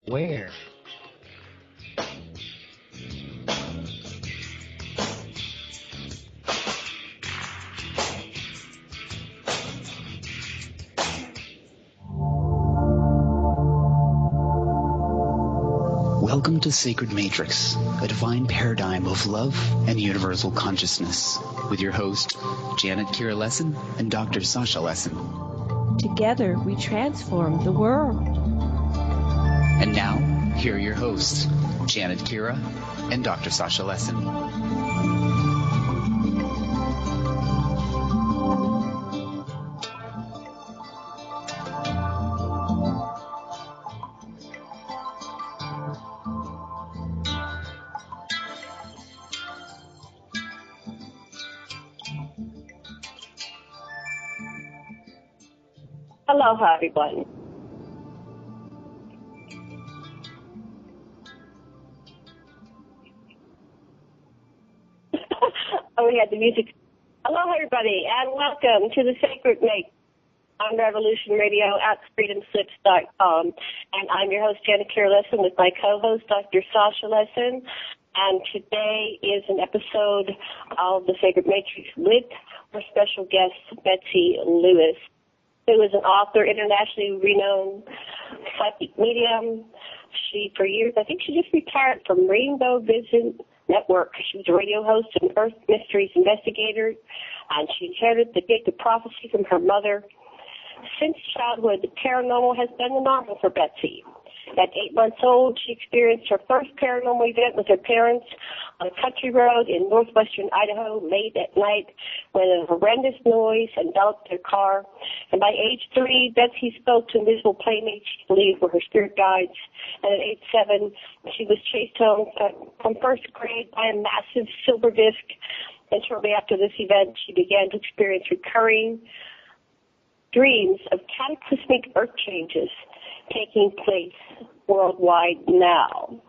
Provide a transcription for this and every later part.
Where? Welcome to Sacred Matrix, a divine paradigm of love and universal consciousness, with your host, Janet Kira Lesson and Dr. Sasha Lesson. Together, we transform the world. And now, here are your hosts, Janet Kira and Dr. Sasha Lesson. Aloha, everyone. We had the music. Aloha, everybody, and welcome to the Sacred Matrix on Revolution Radio at freedomslips.com. And I'm your host, Janet Kira Lesson, with my co-host, Dr. Sasha Lesson. And today is an episode of the Sacred Matrix with our special guest, Betsey Lewis, who is an author, internationally renowned psychic medium. She, for years, I think she just retired from Rainbow Vision Network. She was a radio host and Earth Mysteries investigator, and she inherited the gift of prophecy from her mother. Since childhood, the paranormal has been the normal for Betsey. At 8 months old, she experienced her first paranormal event with her parents on a country road in northwestern Idaho late at night when a horrendous noise enveloped their car. And by age 3, Betsey spoke to invisible playmates she believed were her spirit guides. And at age 7, she was chased home from first grade by a massive silver disc. And shortly after this event, she began to experience recurring dreams of cataclysmic earth changes taking place worldwide now.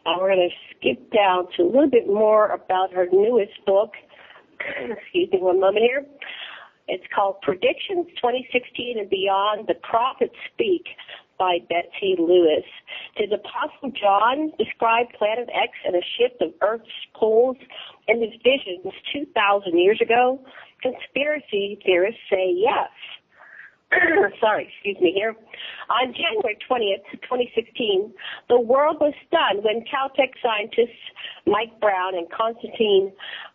And we're going to skip down to a little bit more about her newest book. Excuse me one moment here. It's called Predictions 2016 and Beyond, The Prophets Speak by Betsey Lewis. Did Apostle John describe Planet X and a shift of Earth's poles in his visions 2,000 years ago? Conspiracy theorists say yes. Sorry, excuse me here. On January 20th, 2016, the world was stunned when Caltech scientists Mike Brown and Konstantin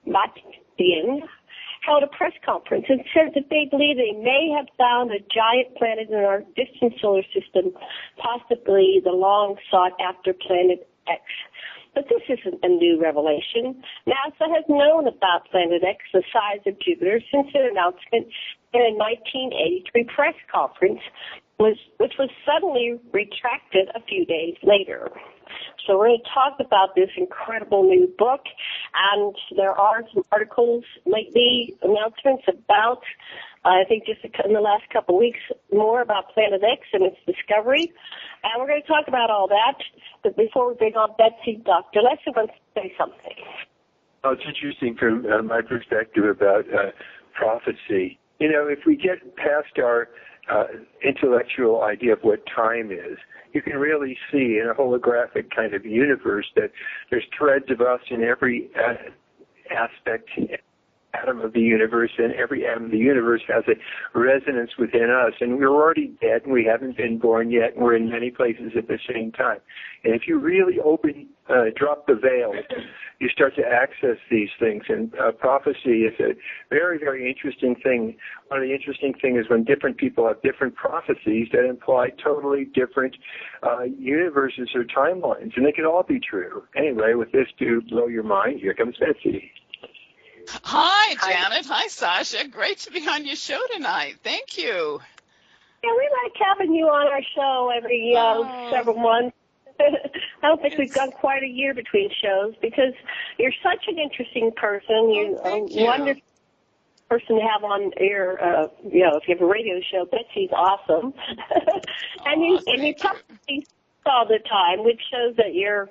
Matvian held a press conference and said that they believe they may have found a giant planet in our distant solar system, possibly the long-sought-after Planet X. But this isn't a new revelation. NASA has known about Planet X, the size of Jupiter, since their announcement in a 1983 press conference, which was suddenly retracted a few days later. So we're going to talk about this incredible new book, and there are some articles lately, announcements about, I think just in the last couple of weeks, more about Planet X and its discovery. And we're going to talk about all that. But before we bring on Betsey, Dr. Lesson wants to say something. Oh, it's interesting from my perspective about prophecy. You know, if we get past our intellectual idea of what time is, you can really see in a holographic kind of universe that there's threads of us in every aspect, atom of the universe, and every atom of the universe has a resonance within us. And we're already dead, and we haven't been born yet, and we're in many places at the same time. And if you really drop the veil, you start to access these things. And prophecy is a very, very interesting thing. One of the interesting things is when different people have different prophecies that imply totally different universes or timelines, and they can all be true. Anyway, with this to blow your mind, here comes Betsey. Hi, Janet. Hi, Sasha. Great to be on your show tonight. Thank you. Yeah, we like having you on our show every several months. I don't think we've gone quite a year between shows because you're such an interesting person. You're a wonderful person to have on your, if you have a radio show. Betsey's awesome. and you talk all the time, which shows that you're,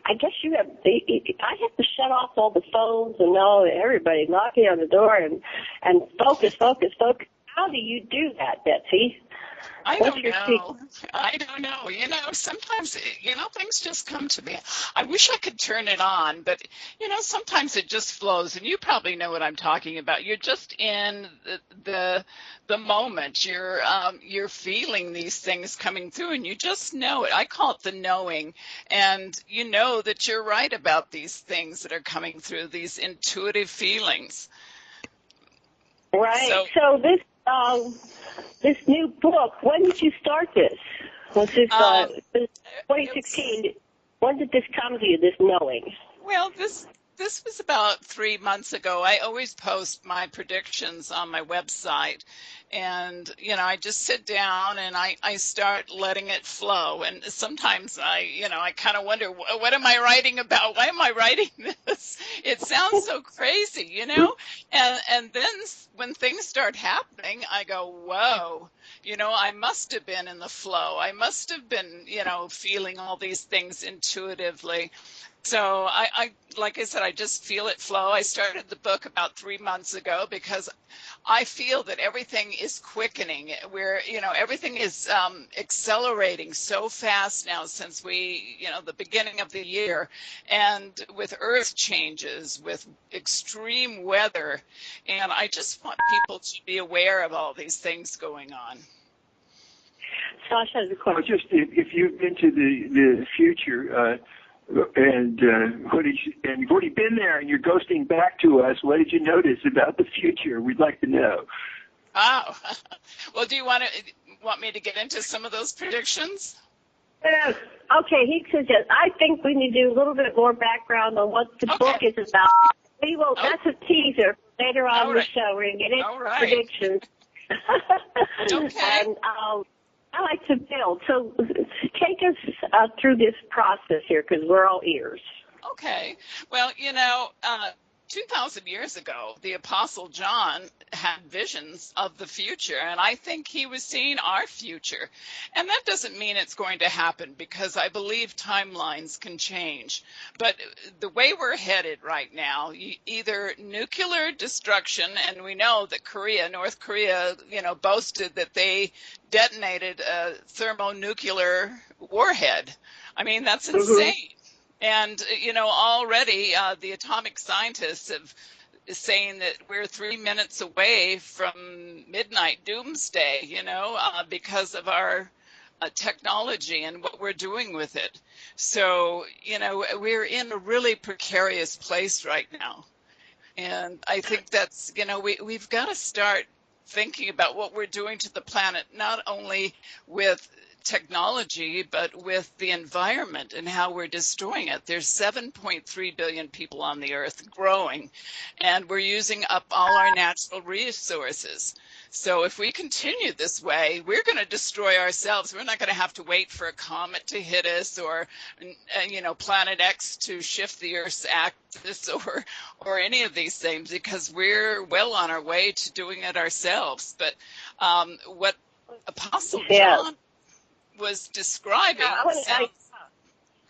I guess you have, I have to shut off all the phones and everybody knocking on the door and focus. How do you do that, Betsey? I What's don't your know. I don't know. Sometimes, things just come to me. I wish I could turn it on, but, sometimes it just flows. And you probably know what I'm talking about. You're just in the moment. You're feeling these things coming through, and you just know it. I call it the knowing. And you know that you're right about these things that are coming through, these intuitive feelings. Right. So this new book, when did you start this? Was this 2016? When did this come to you, this knowing? Well, this was about 3 months ago. I always post my predictions on my website. And, I just sit down and I start letting it flow. And sometimes I kind of wonder, what am I writing about? Why am I writing this? It sounds so crazy, And then when things start happening, I go, whoa, I must have been in the flow. I must have been, feeling all these things intuitively. So I like I said, I just feel it flow. I started the book about 3 months ago because I feel that everything is quickening. Everything is accelerating so fast now since the beginning of the year, and with earth changes, with extreme weather. And I just want people to be aware of all these things going on. Sasha has a question. Well, just if you've been to the future, and you've already been there, and you're ghosting back to us. What did you notice about the future? We'd like to know. Oh, well, do you want me to get into some of those predictions? Okay, he suggests. I think we need to do a little bit more background on what the book is about. We will. That's a teaser. Later on in the show, we're going to get into predictions. Okay. And I like to build. So take us through this process here, because we're all ears. Okay. Well, 2,000 years ago, the Apostle John had visions of the future, and I think he was seeing our future. And that doesn't mean it's going to happen, because I believe timelines can change. But the way we're headed right now, either nuclear destruction, and we know that North Korea, boasted that they detonated a thermonuclear warhead. I mean, that's insane. And, already the atomic scientists have saying that we're 3 minutes away from midnight doomsday, because of our technology and what we're doing with it. So, we're in a really precarious place right now. And I think that's, we've got to start thinking about what we're doing to the planet, not only with technology, but with the environment and how we're destroying it. There's 7.3 billion people on the earth, growing, and we're using up all our natural resources. So if we continue this way, we're going to destroy ourselves. We're not going to have to wait for a comet to hit us, or Planet X to shift the Earth's axis, or any of these things, because we're well on our way to doing it ourselves. But what Apostle John was describing. I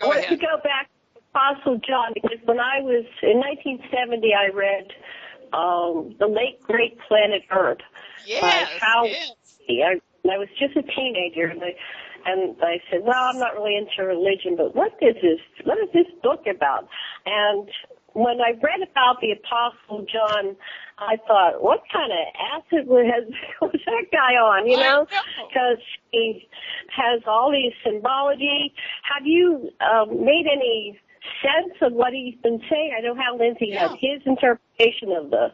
want to go back to Apostle John, because when I was in 1970, I read The Late Great Planet Earth by Hal. I was just a teenager, and I said, well, I'm not really into religion, but what is this book about? And when I read about the Apostle John, I thought, what kind of acid was that guy on, Because he has all these symbology. Have you made any sense of what he's been saying? I know how Lindsay has his interpretation of the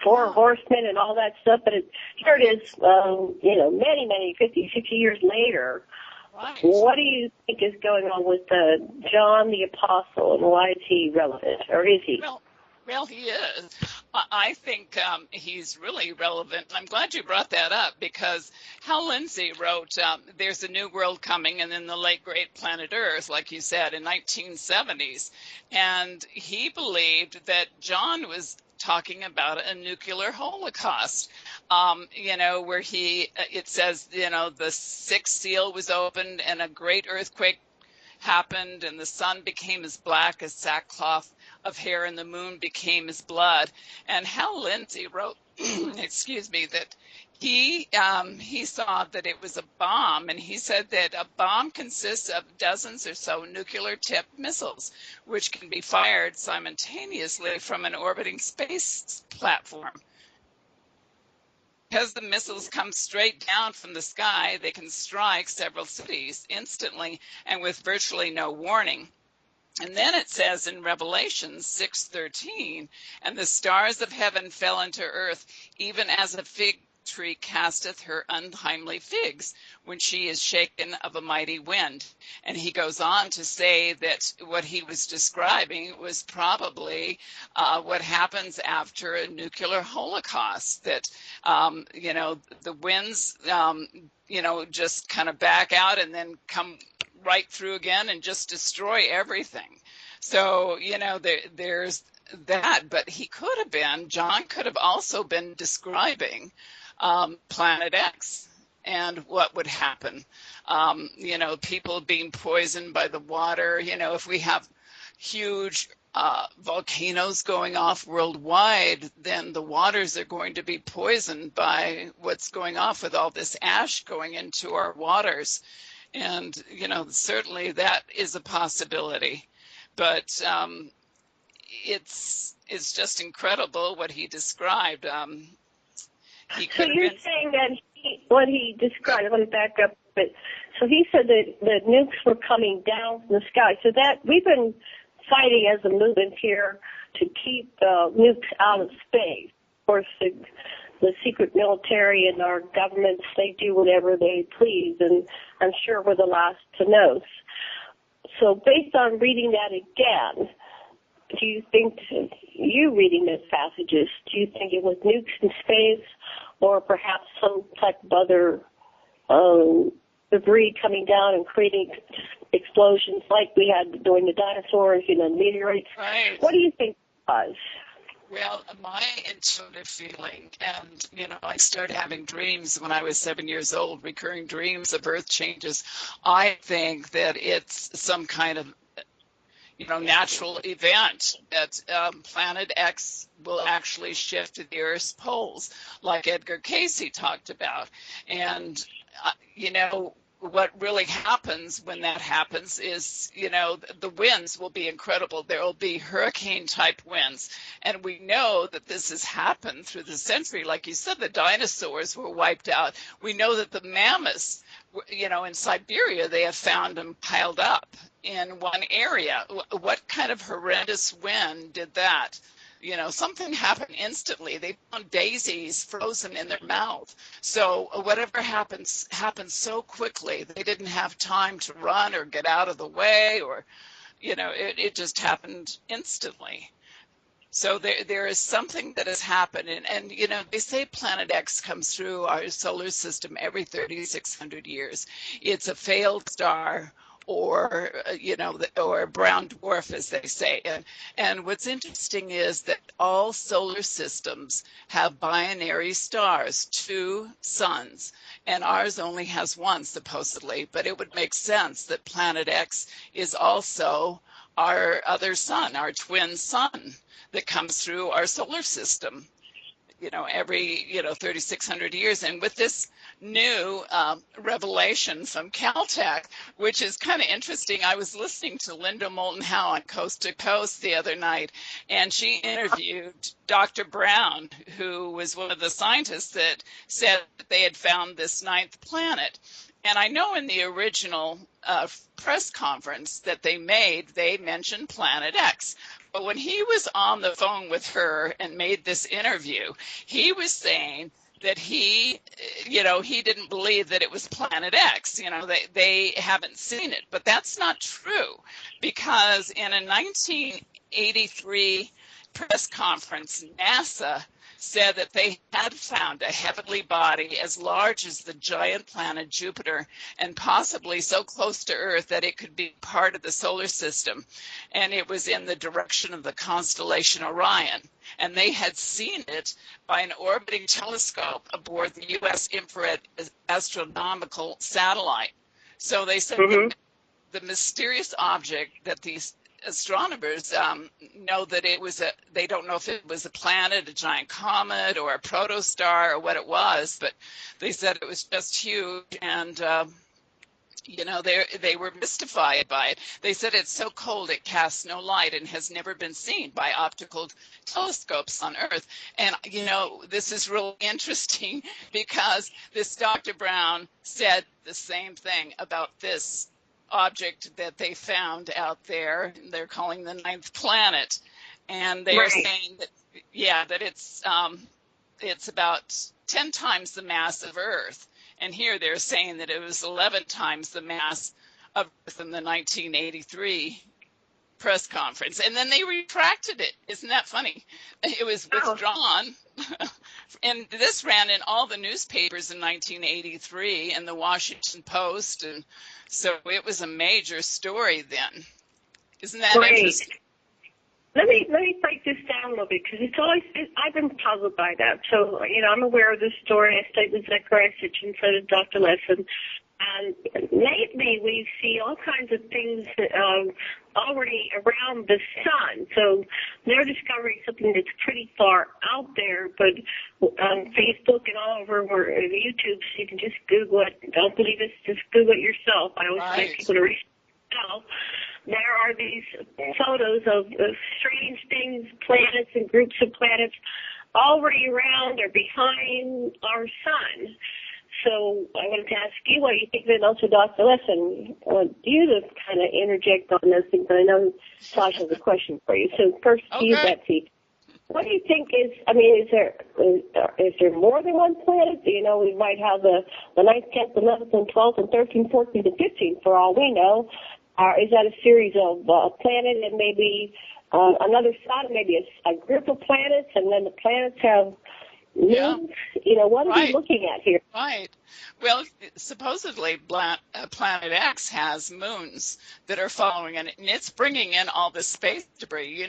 four horsemen and all that stuff, but here it is, many, 50, 60 years later. Right. What do you think is going on with John the Apostle, and why is he relevant, or is he? Well, he is. I think he's really relevant. I'm glad you brought that up, because Hal Lindsey wrote There's a New World Coming, and then The Late Great Planet Earth, like you said, in 1970s. And he believed that John was talking about a nuclear holocaust, where it says, the sixth seal was opened and a great earthquake happened, and the sun became as black as sackcloth of hair, and the moon became as blood. And Hal Lindsey wrote, that He saw that it was a bomb, and he said that a bomb consists of dozens or so nuclear-tipped missiles, which can be fired simultaneously from an orbiting space platform. Because the missiles come straight down from the sky, they can strike several cities instantly and with virtually no warning. And then it says in Revelation 6:13, and the stars of heaven fell into earth, even as a fig tree casteth her untimely figs when she is shaken of a mighty wind. And he goes on to say that what he was describing was probably what happens after a nuclear holocaust, that, the winds, just kind of back out and then come right through again and just destroy everything. So, there's that, but John could have also been describing Planet X and what would happen. People being poisoned by the water. If we have huge volcanoes going off worldwide, then the waters are going to be poisoned by what's going off with all this ash going into our waters. And, certainly that is a possibility. But it's just incredible what he described. So you're saying that what he described, I want to back up a bit. So he said that the nukes were coming down from the sky. So that we've been fighting as a movement here to keep nukes out of space. Of course, the secret military and our governments, they do whatever they please, and I'm sure we're the last to know. So based on reading that again, do you think, you reading those passages, do you think it was nukes in space or perhaps some type of other debris coming down and creating explosions like we had during the dinosaurs, meteorites? Right. What do you think it was? Well, my intuitive feeling, and, I started having dreams when I was 7 years old, recurring dreams of earth changes. I think that it's some kind of, natural event that Planet X will actually shift to the Earth's poles, like Edgar Cayce talked about. And, what really happens when that happens is, the winds will be incredible. There will be hurricane-type winds. And we know that this has happened through the century. Like you said, the dinosaurs were wiped out. We know that the mammoths, in Siberia, they have found them piled up in one area. What kind of horrendous wind did that? Something happened instantly. They found daisies frozen in their mouth. So whatever happens so quickly. They didn't have time to run or get out of the way, or, it just happened instantly. So there is something that has happened. And they say Planet X comes through our solar system every 3,600 years. It's a failed star, or or a brown dwarf, as they say. And what's interesting is that all solar systems have binary stars, 2 suns, and ours only has one, supposedly. But it would make sense that Planet X is also our other sun, our twin sun that comes through our solar system, every 3,600 years. And with this new revelation from Caltech, which is kind of interesting. I was listening to Linda Moulton Howe on Coast to Coast the other night, and she interviewed Dr. Brown, who was one of the scientists that said that they had found this 9th planet. And I know in the original press conference that they mentioned Planet X. But when he was on the phone with her and made this interview, he was saying that he didn't believe that it was Planet X. They haven't seen it. But that's not true, because in a 1983 press conference, NASA said that they had found a heavenly body as large as the giant planet Jupiter, and possibly so close to Earth that it could be part of the solar system. And it was in the direction of the constellation Orion. And they had seen it by an orbiting telescope aboard the U.S. infrared astronomical satellite. So they said the mysterious object that these astronomers know that they don't know if it was a planet, a giant comet, or a protostar, or what it was, but they said it was just huge, and they were mystified by it. They said it's so cold it casts no light and has never been seen by optical telescopes on Earth. And, this is really interesting because this Dr. Brown said the same thing about this object that they found out there. They're calling the ninth planet. And they are saying that it's about 10 times the mass of Earth. And here they're saying that it was 11 times the mass of Earth in the 1983 press conference. And then they retracted it. Isn't that funny? It was withdrawn. And this ran in all the newspapers in 1983 and the Washington Post. And so it was a major story then. Isn't that interesting? Let me break this down a little bit, because I've been puzzled by that. So, I'm aware of this story. I studied with Zechariah Sitchin, so did Dr. Lesson. And lately we see all kinds of things already around the sun. So they're discovering something that's pretty far out there, but on Facebook and all over YouTube, so you can just Google it. Don't believe it, just Google it yourself. I always say people to research themselves. There are these photos of strange things, planets and groups of planets already around or behind our sun. So I wanted to ask you what you think, and also Dr. Lesson, you to kind of interject on those things. I know Sasha has a question for you. So first to you, Betsy. What do you think is there more than one planet? We might have the 9th, 10th, 11th, and 12th, and 13th, 14th, and 15th for all we know. Is that a series of planets and maybe another sun, maybe a group of planets, and then the planets have moons? What are we looking at here? Right. Well, supposedly Planet X has moons that are following it, and it's bringing in all the space debris.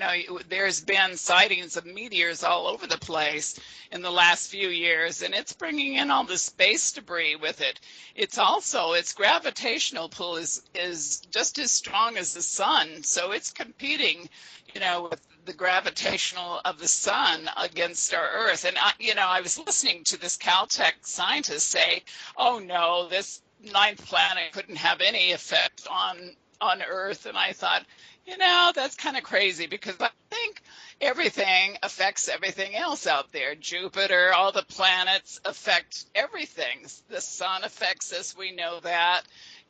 There's been sightings of meteors all over the place in the last few years, and it's bringing in all the space debris with it. It's also, its gravitational pull is just as strong as the sun, so it's competing, with the gravitational of the sun against our Earth. And I was listening to this Caltech scientist say, oh no, this 9th planet couldn't have any effect on Earth. And I thought, that's kind of crazy, because I think everything affects everything else out there. Jupiter, all the planets affect everything. The sun affects us, we know that.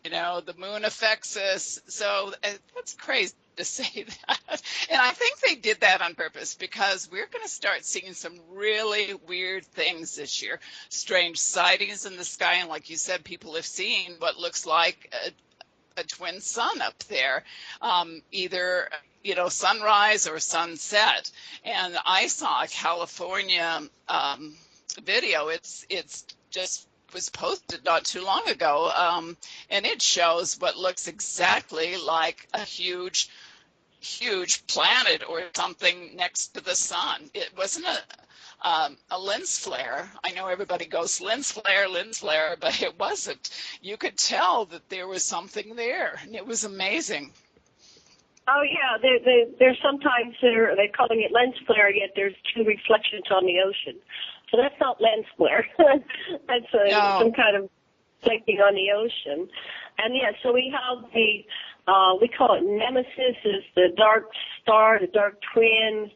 The moon affects us. So that's crazy to say that. And I think they did that on purpose, because we're going to start seeing some really weird things this year. Strange sightings in the sky. And like you said, people have seen what looks like a twin sun up there, either, sunrise or sunset. And I saw a California video. It's just was posted not too long ago, and it shows what looks exactly like a huge planet or something next to the sun. It wasn't a lens flare. I know everybody goes lens flare, but it wasn't. You could tell that there was something there, and it was amazing. Oh yeah, there's sometimes they're calling it lens flare, yet there's two reflections on the ocean. So that's not lens flare. That's some kind of reflecting on the ocean. And so we have we call it Nemesis, is the dark star, the dark twin,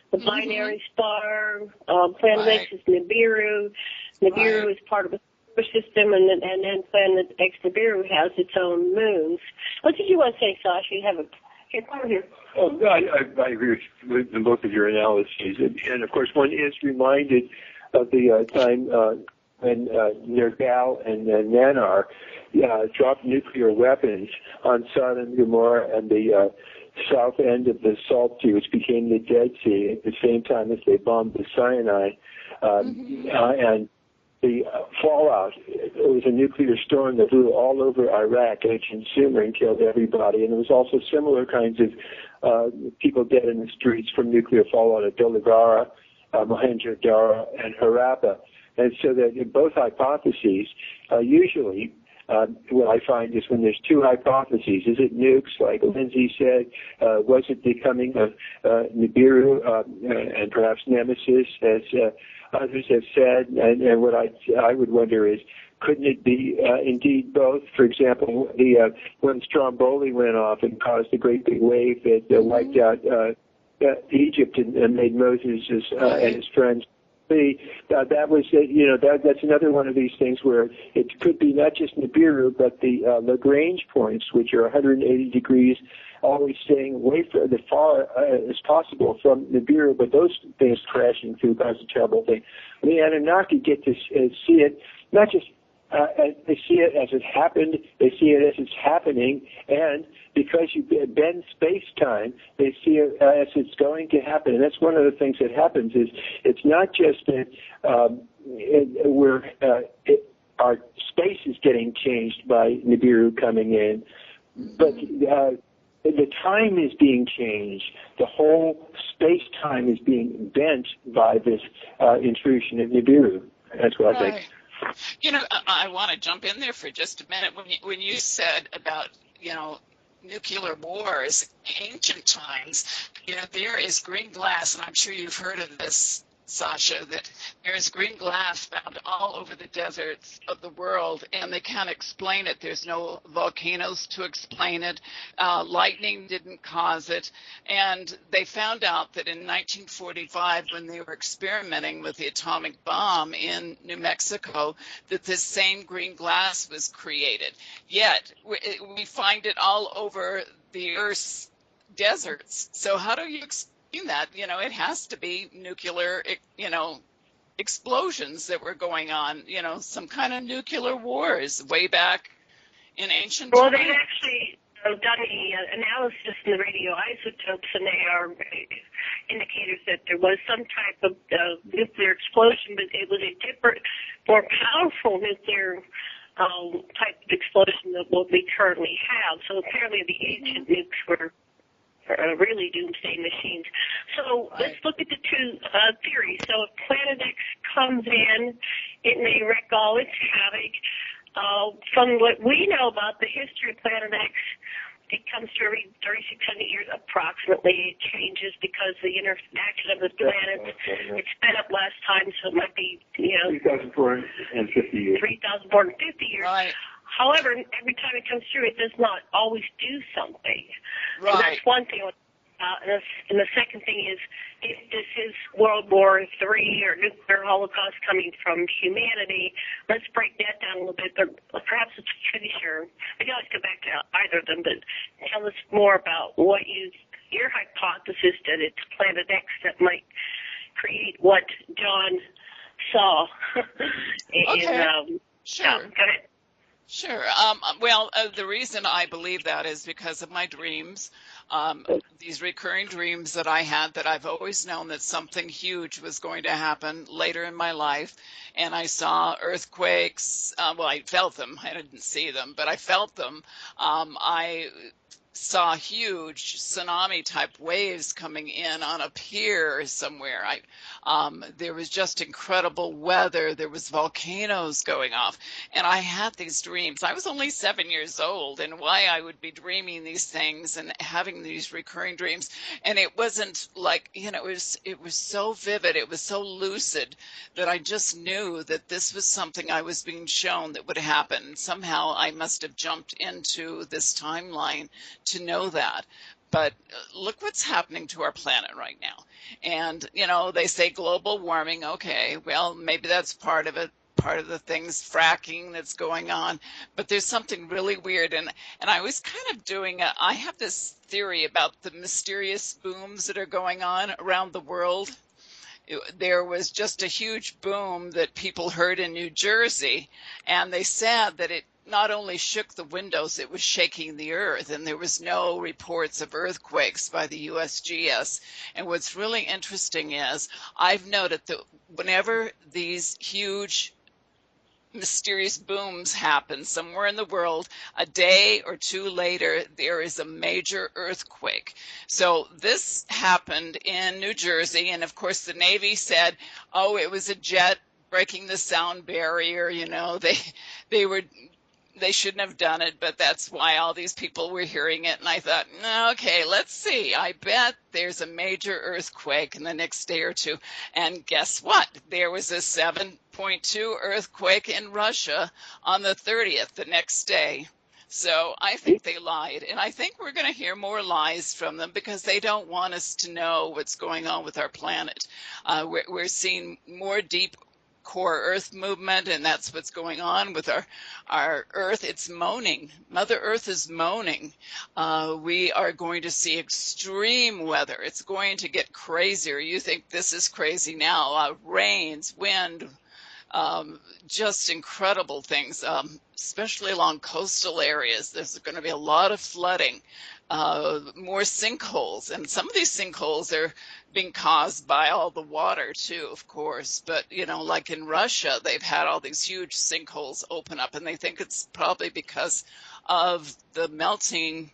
the binary star. Planet X is Nibiru. Nibiru is part of a solar system, and then Planet X Nibiru has its own moons. What did you want to say, Sasha? You have a here. Oh, I agree with both of your analyses. And, of course, one is reminded of the time when Nergal and Nanar dropped nuclear weapons on Sodom and Gomorrah and the south end of the Salt Sea, which became the Dead Sea, at the same time as they bombed the Sinai. And the fallout, it was a nuclear storm that blew all over Iraq, ancient Sumer, and killed everybody. And there was also similar kinds of people dead in the streets from nuclear fallout at Doligara, Mohenjo-Daro, and Harappa. And so that in both hypotheses, usually what I find is when there's two hypotheses, is it nukes, like Lindsay said, was it the coming of Nibiru and perhaps Nemesis, as others have said, and what I would wonder is, couldn't it be indeed both? For example, when Stromboli went off and caused a great big wave that wiped out Egypt and made Moses and his friends flee, that was that's another one of these things where it could be not just Nibiru but the Lagrange points, which are 180 degrees, always staying away from as far as possible from Nibiru, but those things crashing through cause a terrible thing. The Anunnaki get to see it not just they see it as it happened, they see it as it's happening, and because you bend space-time, they see it as it's going to happen. And that's one of the things that happens is it's not just that our space is getting changed by Nibiru coming in, but the time is being changed. The whole space-time is being bent by this intrusion of Nibiru. That's what I think. You know, I want to jump in there for just a minute. When you said about, nuclear wars, ancient times, there is green glass, and I'm sure you've heard of this, Sasha, that there is green glass found all over the deserts of the world, and they can't explain it. There's no volcanoes to explain it. Lightning didn't cause it. And they found out that in 1945, when they were experimenting with the atomic bomb in New Mexico, that this same green glass was created. Yet, we find it all over the Earth's deserts. So how do you explain that? It has to be nuclear, explosions that were going on, some kind of nuclear wars way back in ancient times. Well, they've actually done the analysis in the radioisotopes, and they are indicators that there was some type of nuclear explosion, but it was a different, more powerful nuclear type of explosion than what we currently have. So apparently the ancient nukes were really doomsday machines. So let's look at the two theories. So if Planet X comes in, it may wreak all its havoc. From what we know about the history of Planet X, it comes to every 3,600 years approximately. It changes because the interaction of the planets. It sped up last time, so it might be, 3,450 years. 3,450 years. Right. However, every time it comes through, it does not always do something. Right. So that's one thing. And the second thing is, if this is World War III or nuclear holocaust coming from humanity, let's break that down a little bit. But perhaps it's Finisher. We can always go back to either of them, but tell us more about what your hypothesis that it's Planet X that might create what John saw. Sure. Go ahead. Sure. The reason I believe that is because of my dreams, these recurring dreams that I had, that I've always known that something huge was going to happen later in my life. And I saw earthquakes. I felt them. I didn't see them, but I felt them. I saw huge tsunami-type waves coming in on a pier somewhere. There was just incredible weather. There was volcanoes going off. And I had these dreams. I was only 7 years old, and why I would be dreaming these things and having these recurring dreams. And it wasn't like, it was so vivid. It was so lucid that I just knew that this was something I was being shown that would happen. Somehow I must have jumped into this timeline to know that. But look what's happening to our planet right now. And, they say global warming. Okay, well, maybe that's part of it, part of the things, fracking that's going on. But there's something really weird. And I was kind of I have this theory about the mysterious booms that are going on around the world. There was just a huge boom that people heard in New Jersey, and they said that it not only shook the windows, it was shaking the earth, and there was no reports of earthquakes by the USGS. And what's really interesting is I've noted that whenever these huge mysterious booms happen somewhere in the world, a day or two later, there is a major earthquake. So this happened in New Jersey, and of course the Navy said, it was a jet breaking the sound barrier. They were they shouldn't have done it, but that's why all these people were hearing it. And I thought, okay, let's see. I bet there's a major earthquake in the next day or two. And guess what? There was a 7.2 earthquake in Russia on the 30th, the next day. So I think they lied. And I think we're going to hear more lies from them because they don't want us to know what's going on with our planet. We're seeing more deep core Earth movement, and that's what's going on with our Earth. It's moaning. Mother Earth is moaning. We are going to see extreme weather. It's going to get crazier. You think this is crazy now. Rains, wind, just incredible things, especially along coastal areas. There's going to be a lot of flooding, more sinkholes, and some of these sinkholes are being caused by all the water too, of course. But, like in Russia, they've had all these huge sinkholes open up, and they think it's probably because of the melting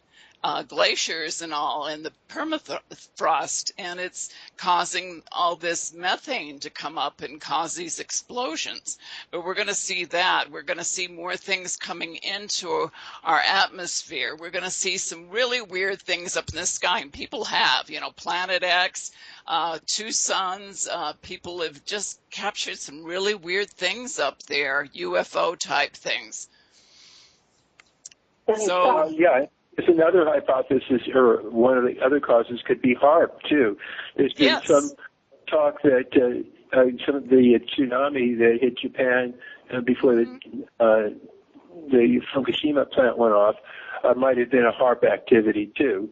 glaciers and all, and the permafrost, and it's causing all this methane to come up and cause these explosions. But we're going to see that. We're going to see more things coming into our atmosphere. We're going to see some really weird things up in the sky, and people have, Planet X, two suns. People have just captured some really weird things up there, UFO type things. So yeah. There's another hypothesis, or one of the other causes could be HAARP, too. There's been some talk that some of the tsunami that hit Japan before the Fukushima plant went off might have been a HAARP activity, too.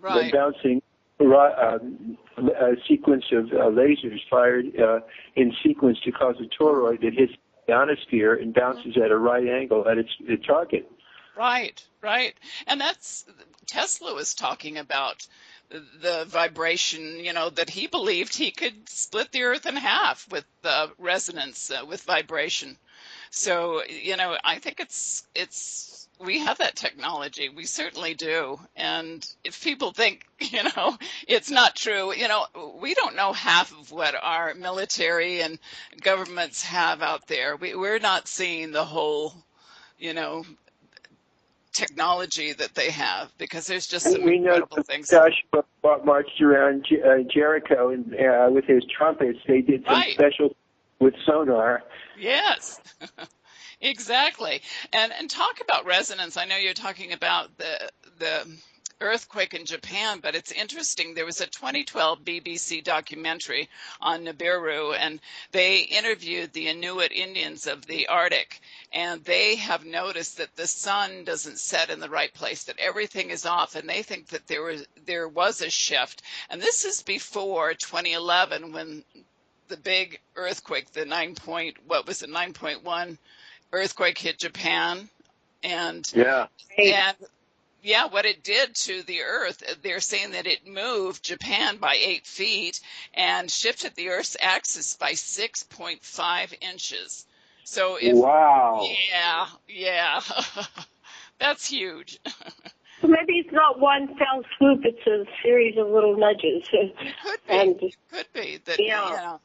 Right. The bouncing a sequence of lasers fired in sequence to cause a toroid that hits the ionosphere and bounces at a right angle at its target. Right. And that's, Tesla was talking about the vibration, that he believed he could split the earth in half with resonance, with vibration. So, I think it's we have that technology. We certainly do. And if people think, it's not true, we don't know half of what our military and governments have out there. We're not seeing the whole, technology that they have, because there's just some incredible things. Joshua marched around Jericho and with his trumpets. They did some special with sonar. Yes, exactly. And talk about resonance. I know you're talking about the earthquake in Japan, but it's interesting. There was a 2012 BBC documentary on Nibiru, and they interviewed the Inuit Indians of the Arctic, and they have noticed that the sun doesn't set in the right place, that everything is off, and they think that there was a shift. And this is before 2011, when the big earthquake, the 9.1 earthquake hit Japan, and what it did to the Earth, they're saying that it moved Japan by 8 feet and shifted the Earth's axis by 6.5 inches. So wow. Yeah. That's huge. So maybe it's not one fell swoop, it's a series of little nudges. It could be. And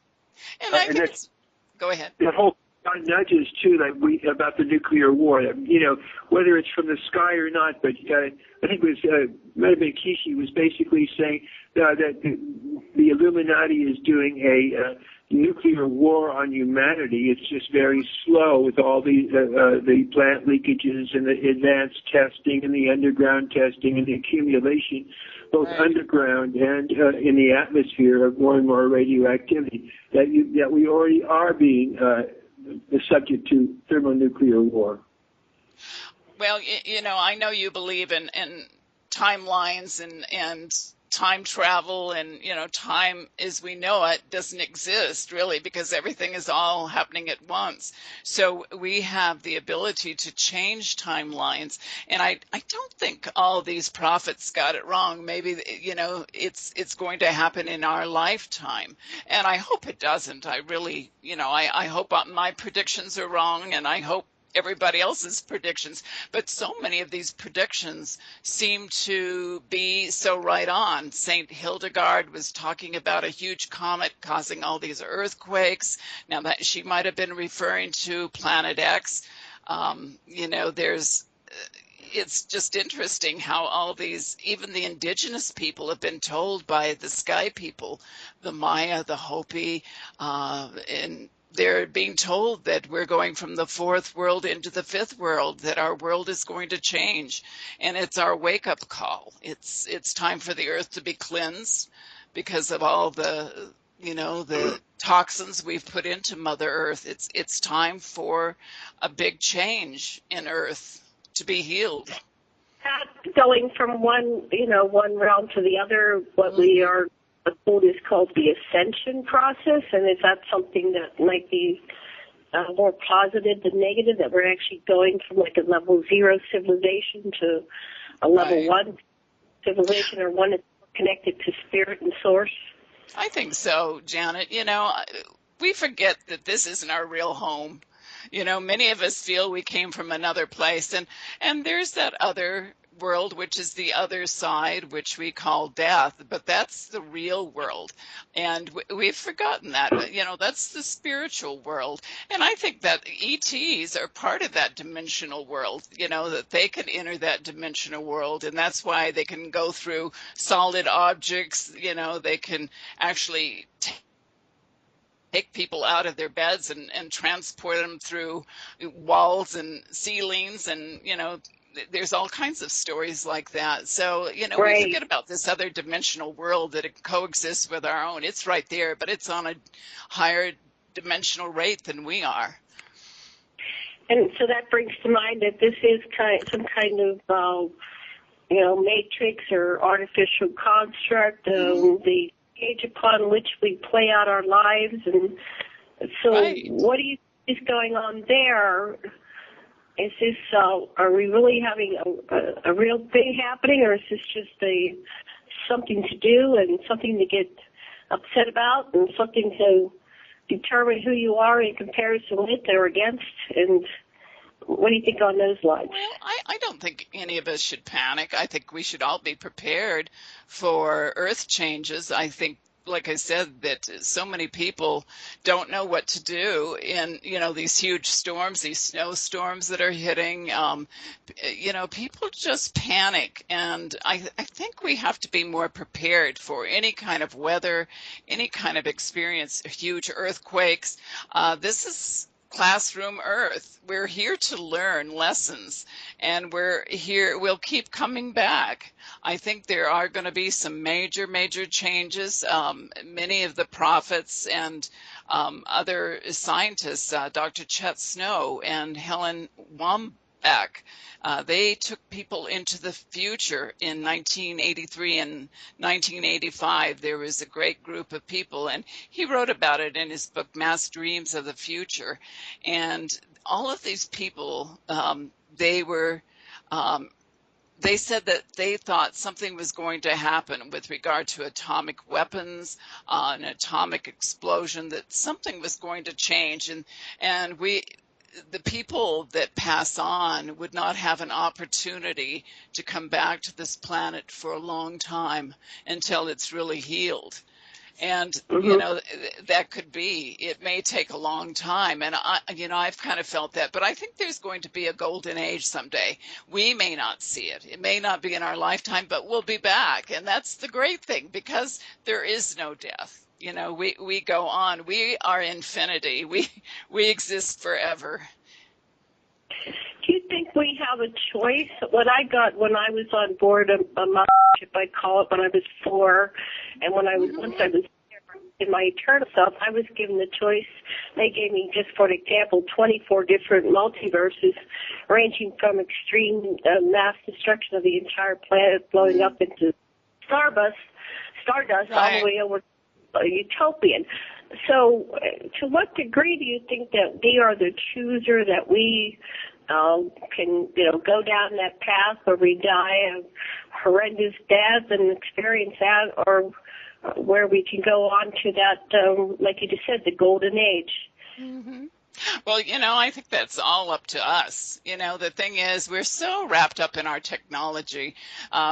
I think go ahead. The whole nudges too, about the nuclear war. Whether it's from the sky or not, but I think it was might have been Kishi was basically saying that the Illuminati is doing a nuclear war on humanity. It's just very slow with all the plant leakages and the advanced testing and the underground testing and the accumulation, both underground and in the atmosphere, of more and more radioactivity. That we already are being subject to thermonuclear war. Well, I know you believe in timelines and time travel, and time as we know it doesn't exist really, because everything is all happening at once. So we have the ability to change timelines, and I don't think all these prophets got it wrong. Maybe it's going to happen in our lifetime, and I hope it doesn't. I really I hope my predictions are wrong, and I hope everybody else's predictions, but so many of these predictions seem to be so right on. Saint Hildegard was talking about a huge comet causing all these earthquakes. Now that she might have been referring to Planet X. It's just interesting how all these, even the indigenous people, have been told by the sky people, the Maya, the Hopi, and they're being told that we're going from the fourth world into the fifth world, that our world is going to change, and it's our wake-up call. It's time for the earth to be cleansed because of all the toxins we've put into Mother Earth. It's time for a big change in Earth to be healed. Going from one realm to the other, what we are told is called the ascension process, and is that something that might be more positive than negative, that we're actually going from like a level 0 civilization to a level 1 civilization, or one that's connected to spirit and source? I think so, Janet. We forget that this isn't our real home. Many of us feel we came from another place, and there's that other world, which is the other side, which we call death, but that's the real world. And we've forgotten that. That's the spiritual world. And I think that ETs are part of that dimensional world, that they can enter that dimensional world. And that's why they can go through solid objects. They can actually take people out of their beds and transport them through walls and ceilings, and there's all kinds of stories like that. So we forget about this other dimensional world that it coexists with our own. It's right there, but it's on a higher dimensional rate than we are. And so that brings to mind that this is some kind of matrix or artificial construct, the age upon which we play out our lives. And so what do you think is going on there? Is this, are we really having a real thing happening, or is this just something to do and something to get upset about and something to determine who you are in comparison with or against? And what do you think on those lines? Well, I don't think any of us should panic. I think we should all be prepared for earth changes. I think, like I said, that so many people don't know what to do in, these huge storms, these snowstorms that are hitting. People just panic. And I think we have to be more prepared for any kind of weather, any kind of experience, huge earthquakes. This is classroom Earth. We're here to learn lessons, and we'll keep coming back. I think there are going to be some major changes. Many of the prophets and other scientists, Dr. Chet Snow and Helen Wambach, they took people into the future in 1983 and 1985. There was a great group of people, and he wrote about it in his book, Mass Dreams of the Future. And all of these people, they said that they thought something was going to happen with regard to atomic weapons, an atomic explosion, that something was going to change. And the people that pass on would not have an opportunity to come back to this planet for a long time until it's really healed. And, that could be, it may take a long time. And I've kind of felt that, but I think there's going to be a golden age someday. We may not see it. It may not be in our lifetime, but we'll be back. And that's the great thing, because there is no death. We go on. We are infinity. We exist forever. Do you think we have a choice? What I got when I was on board a mothership, I call it, when I was 4, and once I was in my eternal self, I was given the choice. They gave me, just for an example, 24 different multiverses, ranging from extreme mass destruction of the entire planet, blowing up into stardust, all the way over utopian. So, to what degree do you think that we are the chooser, that we can, go down that path where we die a horrendous death and experience that, or where we can go on to that, like you just said, the golden age? Mm-hmm. Well, I think that's all up to us. The thing is, we're so wrapped up in our technology.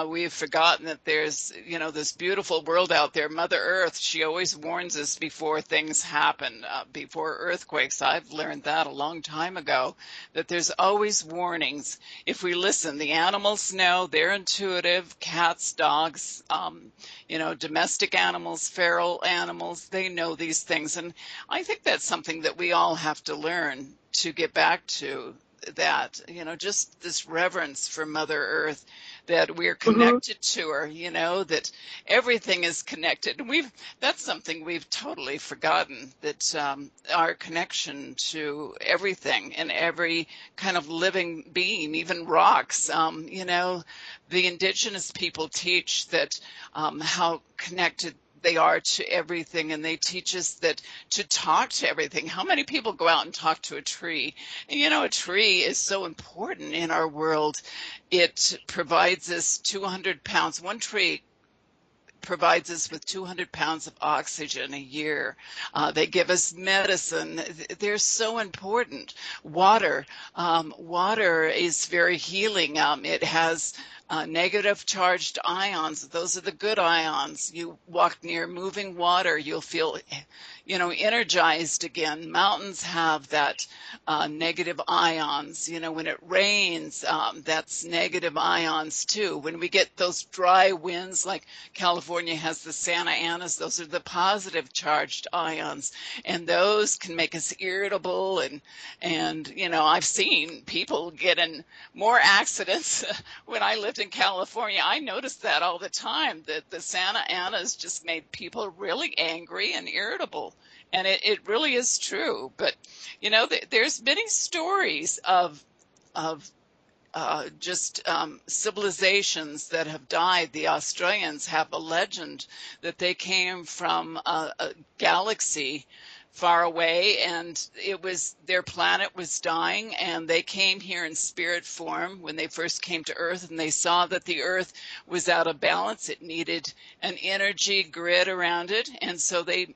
We've forgotten that there's, this beautiful world out there, Mother Earth. She always warns us before things happen, before earthquakes. I've learned that a long time ago, that there's always warnings. If we listen, the animals know, they're intuitive, cats, dogs, domestic animals, feral animals, they know these things. And I think that's something that we all have to learn to get back to, that, just this reverence for Mother Earth, that we're connected to her, that everything is connected. And that's something we've totally forgotten, that our connection to everything and every kind of living being, even rocks, the indigenous people teach that how connected they are to everything, and they teach us that to talk to everything. How many people go out and talk to a tree? And a tree is so important in our world. It provides us 200 pounds. One tree provides us with 200 pounds of oxygen a year. They give us medicine. They're so important. Water is very healing. It has negative charged ions. Those are the good ions. You walk near moving water, you'll feel, energized again. Mountains have that negative ions. When it rains, that's negative ions too. When we get those dry winds, like California has the Santa Anas, those are the positive charged ions, and those can make us irritable. And I've seen people get in more accidents when I lived in California. I noticed that all the time, that the Santa Anas just made people really angry and irritable. And it really is true. But, there's many stories of civilizations that have died. The Australians have a legend that they came from a galaxy far away, and their planet was dying, and they came here in spirit form when they first came to Earth, and they saw that the Earth was out of balance. It needed an energy grid around it, and so they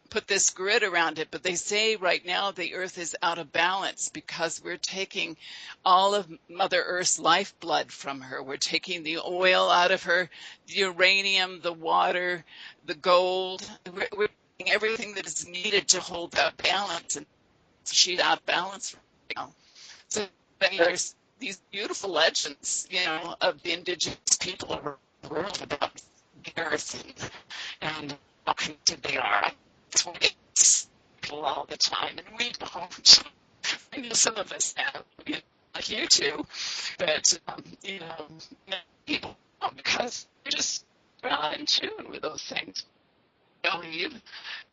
put this grid around it. But they say right now the Earth is out of balance because we're taking all of Mother Earth's lifeblood from her. We're taking the oil out of her, the uranium, the water, the gold. We're taking everything that is needed to hold that balance, and she's out of balance right now. So there's these beautiful legends, of the indigenous people around the world about the Earth and how connected they are. It's people all the time, and we don't. I know some of us have, like you two, but people don't, because they're just not in tune with those things. We believe,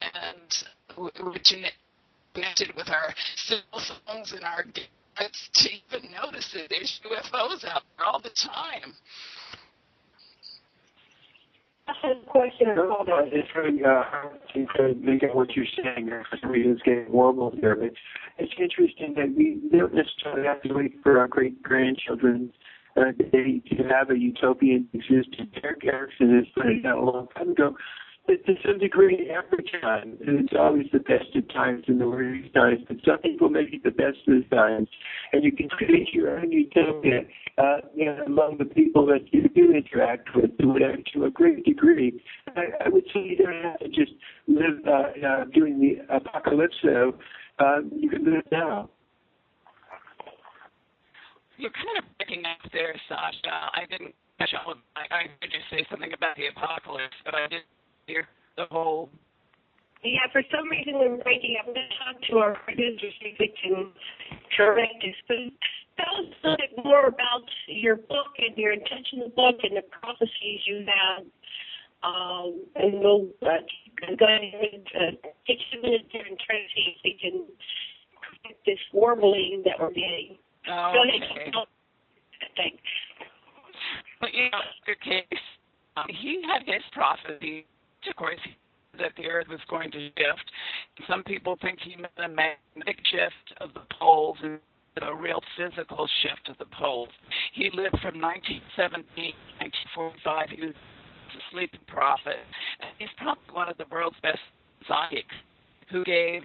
and we're connected with our cell phones and our gadgets to even notice that there's UFOs out there all the time. Question. Hold on. It's really hard to make out what you're saying. For some reason, it's getting warbled here, but it's interesting that we don't necessarily have to wait for our great-grandchildren to have a utopian existence. Eric Erickson has put it out a long time ago. But to some degree, every time, and it's always the best of times and the worst of times, but some people make it the best of times, and you can create your own utopia among the people that you do interact with to a great degree. I would say you don't have to just live during the apocalypse. You can live now. You're kind of breaking up there, Sasha. I didn't catch all of that. I heard you say something about the apocalypse, but I didn't hear the whole. Yeah, for some reason we're breaking up. I'm going to talk to our producer, see if we can correct this. But tell us a little bit more about your book and your intention of the book and the prophecies you have. And we'll go ahead and take 2 minutes here and try to see if we can correct this warbling that we're getting. Oh, go ahead. okay. Thanks. But okay. He had his prophecy, of course, that the Earth was going to shift. Some people think he meant a magnetic shift of the poles and a real physical shift of the poles. He lived from 1917 to 1945. He was a sleeping prophet. And he's probably one of the world's best psychics, who gave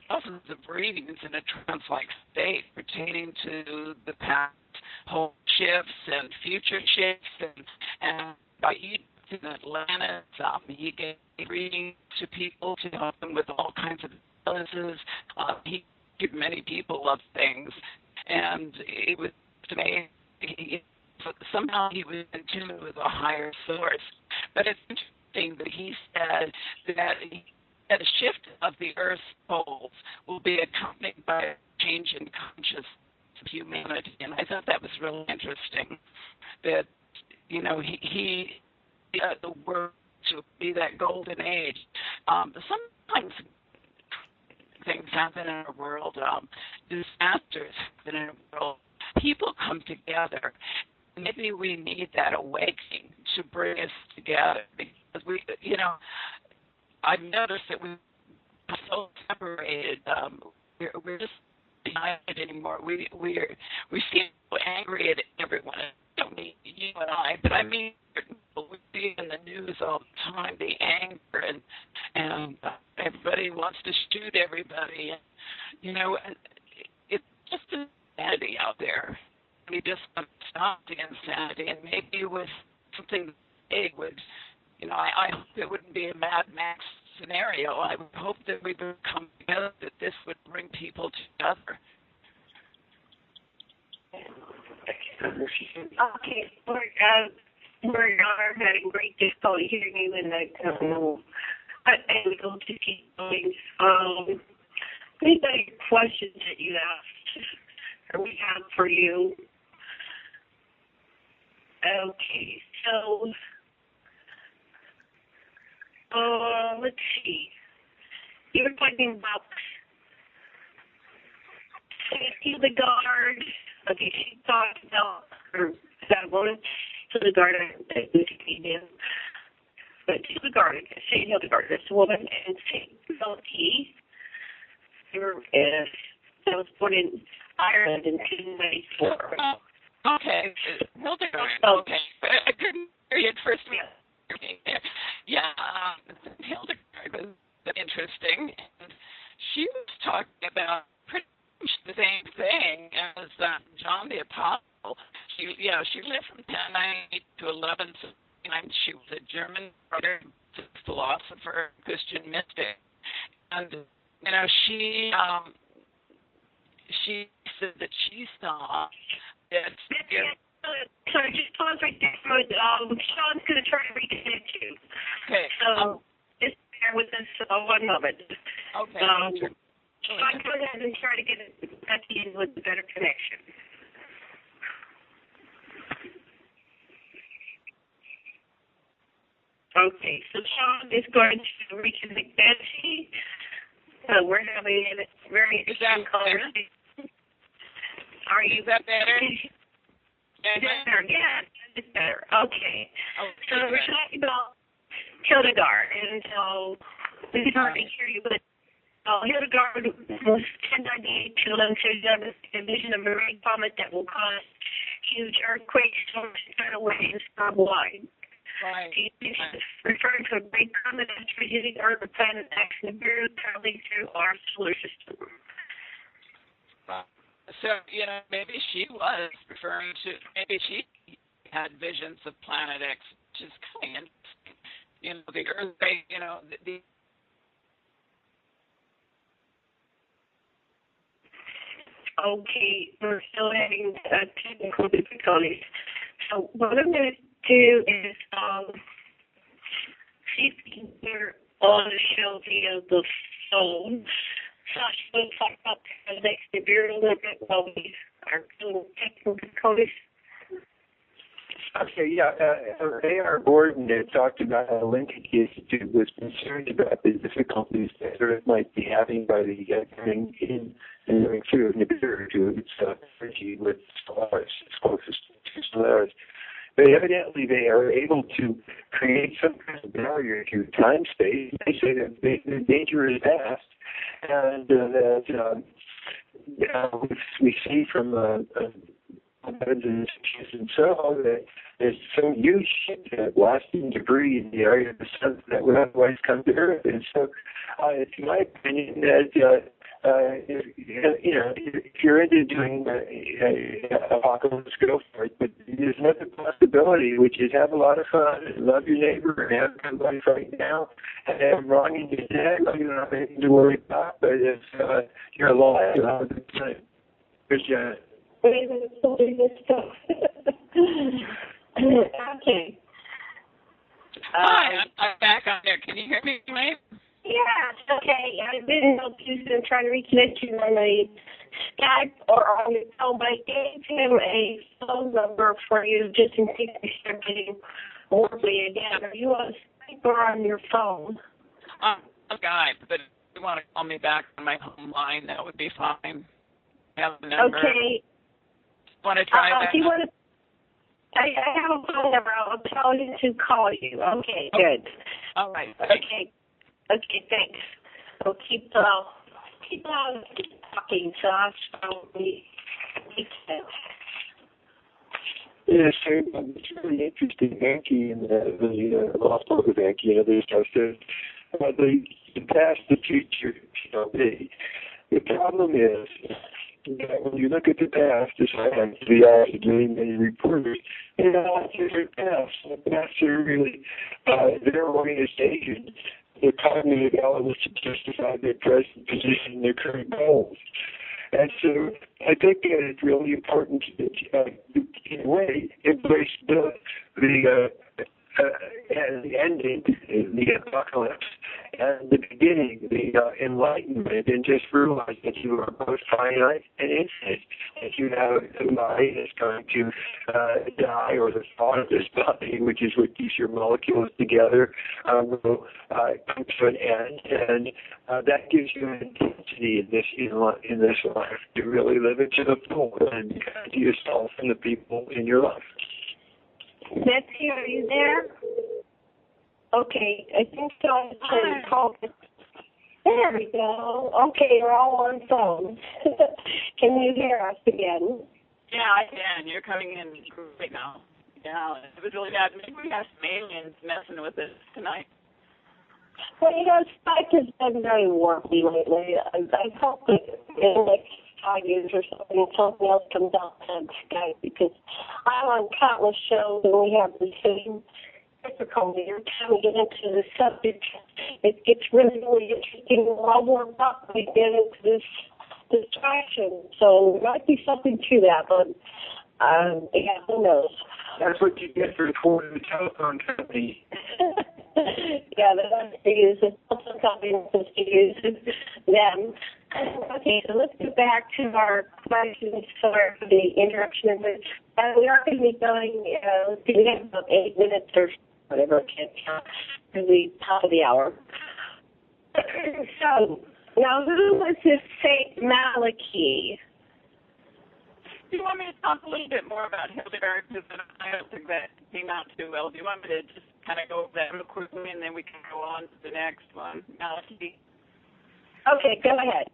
thousands of readings in a trance-like state pertaining to the past whole shifts and future shifts, and by Egypt and Atlantis, he gave readings to people to help them with all kinds of illnesses. He gave many people love things, and it was amazing. Somehow he was in tune with a higher source. But it's interesting that he said that a shift of the Earth's poles will be accompanied by a change in consciousness of humanity. And I thought that was really interesting, that, you know, he the word to be that golden age. Sometimes things happen in our world, disasters happen in our world. People come together. Maybe we need that awakening to bring us together, because we, you know, I've noticed that we're so separated. We're just not united anymore. We seem so angry at everyone. I don't mean you and I, but I mean we see in the news all the time the anger and everybody wants to shoot everybody. And, you know, it's just insanity out there. We just want to stop the insanity, and maybe with something big would, you know, I hope it wouldn't be a Mad Max scenario. I would hope that we would come together, that this would bring people together. Okay, we're having great difficulty hearing you, and I don't know. But we go to keep going. Any questions that you asked, or we have for you? Okay, so let's see. You were talking about safety of the guard. Okay, she talked about that one to the guard that was female. But to the guard, St. Hildegard, this woman, and St. Loki, that was born in Ireland in 1894. Okay, Hildegard. Okay, I couldn't hear you at first. Yeah, Hildegard was interesting, and she was talking about pretty much the same thing as John the Apostle. She lived from 1090 to 1179. She was a German writer, philosopher, Christian mystic, and you know she said that she saw that. Sorry, just pause right there. Sean's going to try to reconnect you. Okay. So just bear with us 1 moment. Okay. Sean, go ahead and try to get back in with a better connection. Okay, so Sean is going to reconnect Betsey. We're having a very interesting conversation. Is that better? Better, yeah, it's better. Okay. So we're talking about Hildegard, and so we can hardly hear you, but Hildegard was 1098 to 1137, a vision of a red comet that will cause huge earthquakes, storms, and tidal waves worldwide. Right. He's referring to a great comet after hitting Earth, the planet X, and traveling through our solar system. So, you know, maybe she was referring to, maybe she had visions of Planet X, which is kind of interesting. You know, the Earth, you know, the Okay, we're still having technical difficulties. So what I'm going to do is see if we can hear on the show via the phone. Sasha, we'll talk about the next beer a little bit while we are doing technical difficulties. Okay, yeah. A.R. Gordon had talked about how Lincoln Institute was concerned about the difficulties that Earth might be having by the coming in and going through Nibiru to its energy with stars, its closest to stars. But evidently they are able to create some kind of barrier to time-space. They say that the danger is past, and that we see from evidence and so that there's some huge shit blasting debris in the area of the sun that would otherwise come to Earth. And so it's my opinion that if you're into doing apocalypse, go for it. But there's another possibility, which is have a lot of fun, love your neighbor, and have good life right now, and have them wrong in your dad. You don't have anything to worry about, but if you're alive, you'll have a good time. Good job. Okay. Hi, I'm back on there. Can you hear me, Wayne? Yeah, okay. I didn't know if you were trying to reconnect you on a Skype or on your phone, but I gave him a phone number for you just in case we start getting wobbly again. Are you on Skype or on your phone? I'm Skype, but if you want to call me back on my home line, that would be fine. I have the number. Okay. Want to try that? If you want to, I have a phone number. I'll tell him to call you. Okay, good. All right. Okay, thanks. So keep on talking, Josh. Yeah, so it's really interesting. Anki and the Lost Book of Anki and other stuff says the past, the future shall be. The problem is that when you look at the past, as I have to be honest with many reporters, they're not different pasts. The pasts are really their organization, their cognitive elements to justify their present position, their current goals. And so I think that it's really important to, in a way, embrace the ending, the apocalypse, and the beginning, the enlightenment, and just realize that you are both finite and infinite, that you have a body that's going to die, or the thought of this body, which is what keeps your molecules together, will come to an end, and that gives you an intensity in this life to really live it to the full and be kind to yourself and the people in your life. Betsy, are you there? Okay, I think so. I'm trying to call. There we go. Okay, we're all on phones. Can you hear us again? Yeah, I can. You're coming in right now. Yeah, it was really bad. Maybe we have some aliens messing with us tonight. Well, Skype has been very warpy lately. I hope that in the next 5 years or something else comes out on Skype, because I'm on countless shows and we have the same difficulty. Every time we get into the subject, it gets really, really interesting. While we're up, we get into this distraction. So there might be something to that, but yeah, who knows? That's what you get for supporting the telephone company. Yeah, that's to use the telephone company supposed to use them. Okay, so let's get back to our questions. Sorry for the interruption. We are going to be going, let's see, we have about 8 minutes or whatever, I can't count, to the top of the hour. So, now who was this Saint Malachy? Do you want me to talk a little bit more about Hildegard? Because I don't think that came out too well. Do you want me to just kind of go over that real quickly, and then we can go on to the next one? Malachy? Okay, go ahead.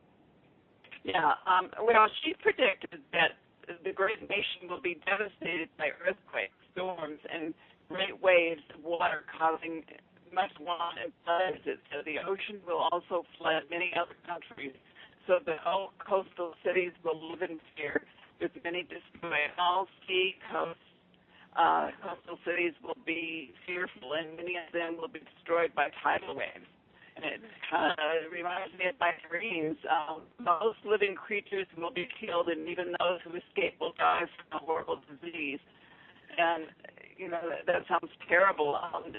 Yeah, well, she predicted that the great nation will be devastated by earthquakes, storms, and great waves of water causing much want and floods. So the ocean will also flood many other countries. So the whole coastal cities will live in fear. With many destroyed, all sea coastal cities will be fearful, and many of them will be destroyed by tidal waves. And it kind of reminds me of my dreams. Most living creatures will be killed, and even those who escape will die from a horrible disease. And, that sounds terrible. And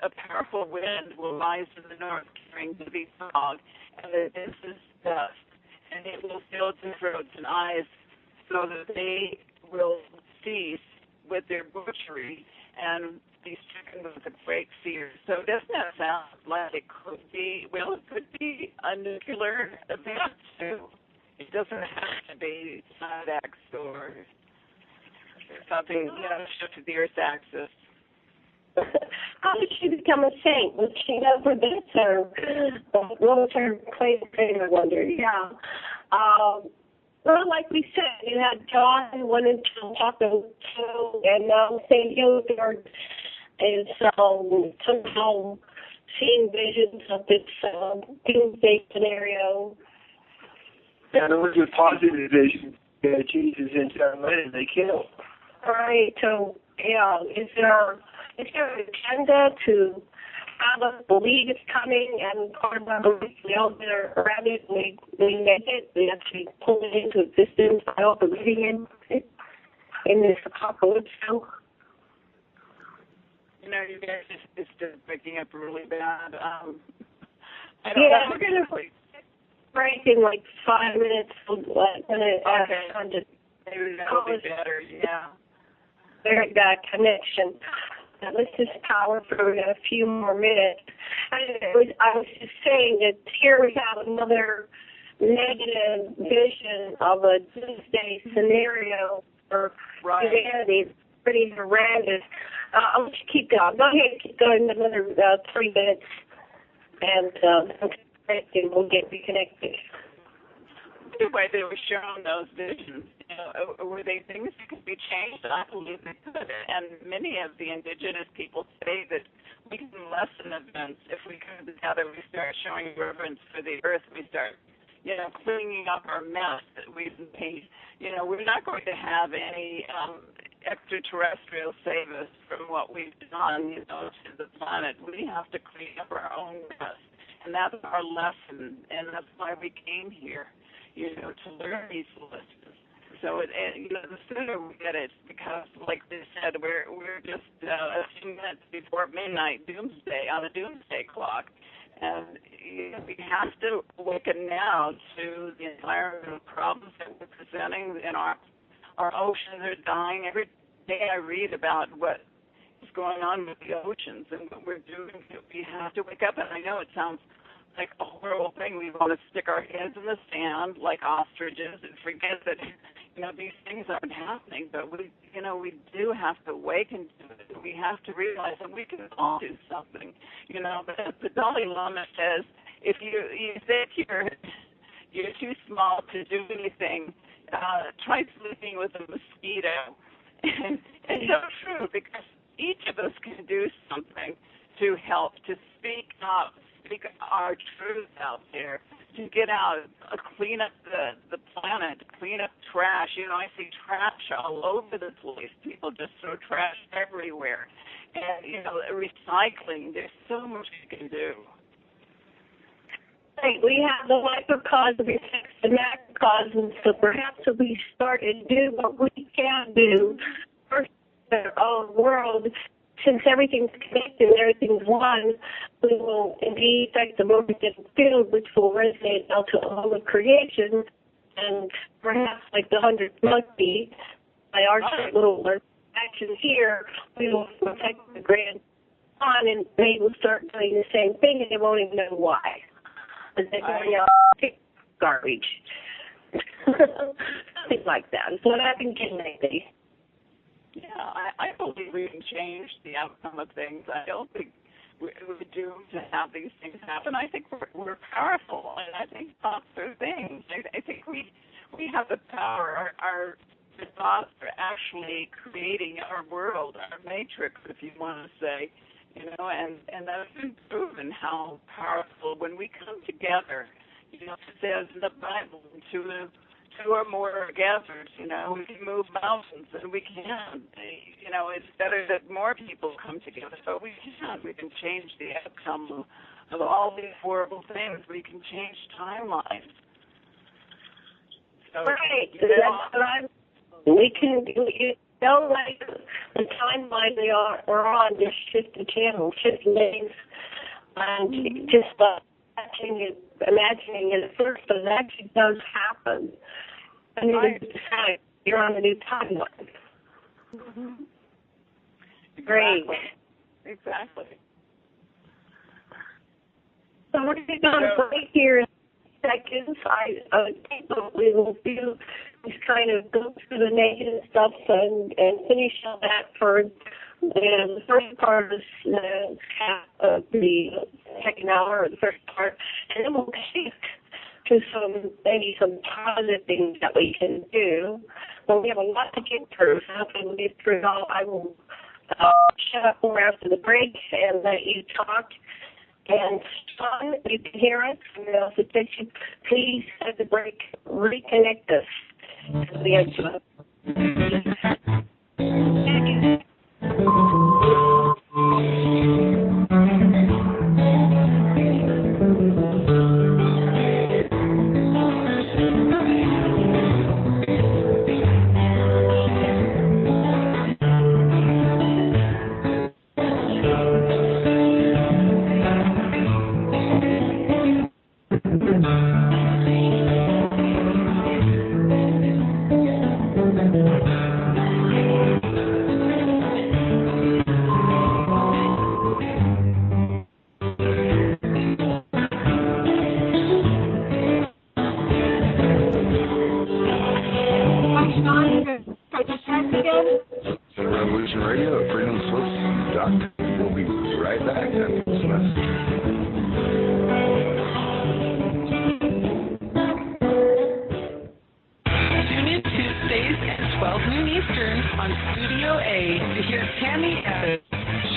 a powerful wind will rise from the north, carrying heavy fog, and the densest dust, and it will fill their throats and eyes, so that they will cease with their butchery and be stricken with a great fear. So doesn't that sound like it could be, well, it could be a nuclear event too. It doesn't have to be side axis or something, shift to the Earth's axis. How did she become a saint? Was she over this, or what was her claim, I wonder? Yeah. Well, like we said, you had John who went into Taco 2, and now St. Hildegard is somehow seeing visions of this doomsday scenario. And those with positive vision, Jesus inside and they kill. Right. So, yeah, is there an agenda to have us believe it's coming, and part of our belief, we all get around it, and we make it, we actually pull it into existence by all believing in it, in this apocalypse show? You know, you guys it's just picking up really bad. We're going to break in like 5 minutes. Okay. Maybe that'll be better, yeah. Very bad connection. Let's just power through it a few more minutes. I was just saying that here we have another negative vision of a doomsday scenario for humanity. It's pretty horrendous. I'll just keep going. Go ahead and keep going another 3 minutes, and we'll get reconnected. The way they were shown those visions, were they things that could be changed? I believe they could. And many of the indigenous people say that we can lessen events if we come together. We start showing reverence for the earth. We start, cleaning up our mess that we've made. We're not going to have any extraterrestrials save us from what we've done, to the planet. We have to clean up our own mess. And that's our lesson. And that's why we came here. To learn these lessons. So, the sooner we get it, because, like they said, we're just a few minutes before midnight doomsday, on the doomsday clock. And we have to awaken now to the environmental problems that we're presenting. And our oceans are dying. Every day I read about what is going on with the oceans and what we're doing. We have to wake up. And I know it sounds like a horrible thing. We want to stick our heads in the sand like ostriches and forget that, these things aren't happening. But we do have to awaken to it. We have to realize that we can all do something. The Dalai Lama says, if you think you're too small to do anything, try sleeping with a mosquito. And it's so true, because each of us can do something to help, to speak up, speak our truth out there, to get out, clean up the planet, clean up trash. I see trash all over the place. People just throw trash everywhere. And, recycling, there's so much you can do. Right. We have the microcosm effects, the macrocosm, so perhaps if we start and do what we can do, first, our world, since everything's connected and everything's one, we will indeed affect the magnetic field, which will resonate out to all of creation, and perhaps like the 100th monkey, by our little actions here, we will protect the grand on, and they will start doing the same thing, and they won't even know why. Because they're going out garbage. Things like that. It's what I've been getting lately. Yeah, I believe we can change the outcome of things. I don't think we're doomed to have these things happen. I think we're powerful, and I think thoughts are things. I think we have the power. Our thoughts are actually creating our world, our matrix, if you want to say, and that's been proven how powerful when we come together. It says in the Bible, two or more are gathered, we can move mountains, and we can. It's better that more people come together, but we can change the outcome of all these horrible things. We can change timelines. So, right. That's what we can do. Like the timeline we're on, just shift the channel, shift lanes, and just imagining it at first, but it actually does happen. And then decide you're on a new timeline. Mm-hmm. Great. Exactly. So we're going to break here in seconds. I think what we will do is kind of go through the negative stuff and finish on that for the first part of the second hour, or the first part, and then we'll shift to maybe some positive things that we can do. But we have a lot to get through, so after we get through it all, I will shut up more after the break and let you talk. And Sean, you can hear us. We also text you, please, at the break, reconnect us as we answer. Revolution Radio at freedomslips.com. We'll be right back after this message. Tune in Tuesdays at 12 noon Eastern on Studio A to hear Tammy Abbott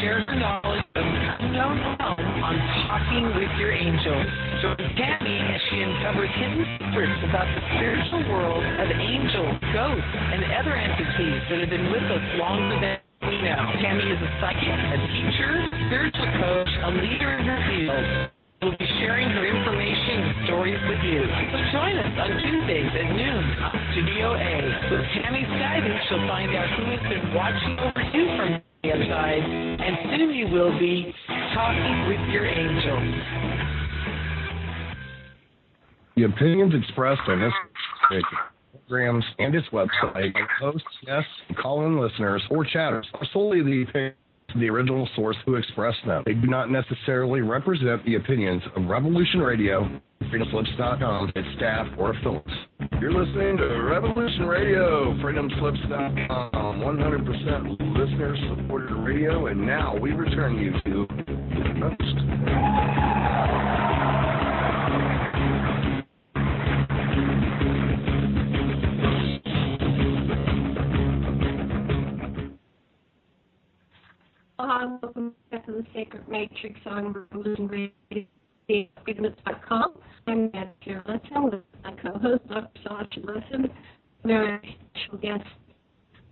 share her knowledge of unknown realm on Talking with Your Angel. Join Tammy as she uncovers hidden secrets about the spiritual world of angels, ghosts, and other entities that have been with us longer than we know. Tammy is a psychic, a teacher, spiritual coach, a leader in her field. We'll be sharing her information and stories with you. So join us on Tuesdays at noon on Studio A. With Tammy's guidance, you'll find out who has been watching over you from the outside, and soon you will be talking with your angels. The opinions expressed on this programs and its website by hosts, guests, call-in listeners, or chatters are solely the opinions of the original source who expressed them. They do not necessarily represent the opinions of Revolution Radio, freedomslips.com, its staff, or affiliates. You're listening to Revolution Radio, freedomslips.com, 100% listener-supported radio, and now we return you to the host. Welcome back to the Sacred Matrix on Revolution Radio.com. I'm Nancy Lesson with my co-host, Dr. Sasha Lesson, and our special guest,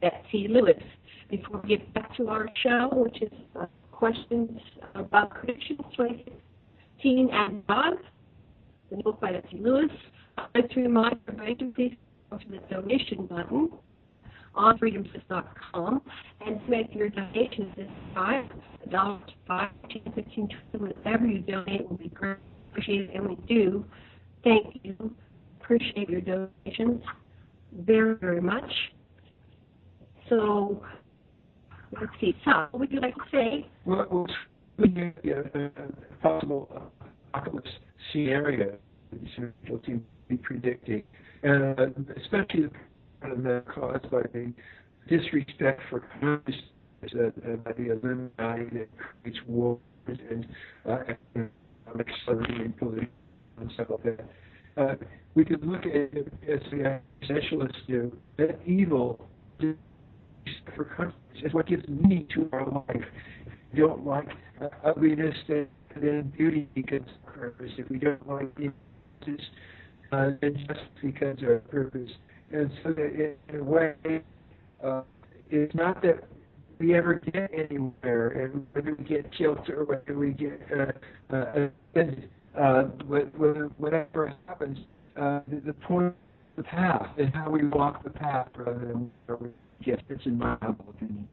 Betsey Lewis. Before we get back to our show, which is questions about predictions 2016 and beyond, the book by Betsey Lewis, I'd like to remind everybody to please go to the donation button on freedomslips.com and make your donations this time, $1 to $5, $10, $15, $20, whatever you donate will be great. Appreciate it, and we do. Thank you. Appreciate your donations very, very much. So, let's see. So, what would you like to say? Well, a possible apocalypse scenario that you be predicting, especially that caused by the disrespect for consciousness, by the Illuminati that creates wars and economic slavery and political and stuff like that. We could look at it as the essentialists do. That evil for consciousness is what gives meaning to our life. If we don't like ugliness, then beauty becomes purpose. If we don't like injustice, then justice becomes our purpose. And so that in a way, it's not that we ever get anywhere, and whether we get killed or whether we get whatever happens, the point of the path and how we walk the path rather than where we get. It's in my humble opinion.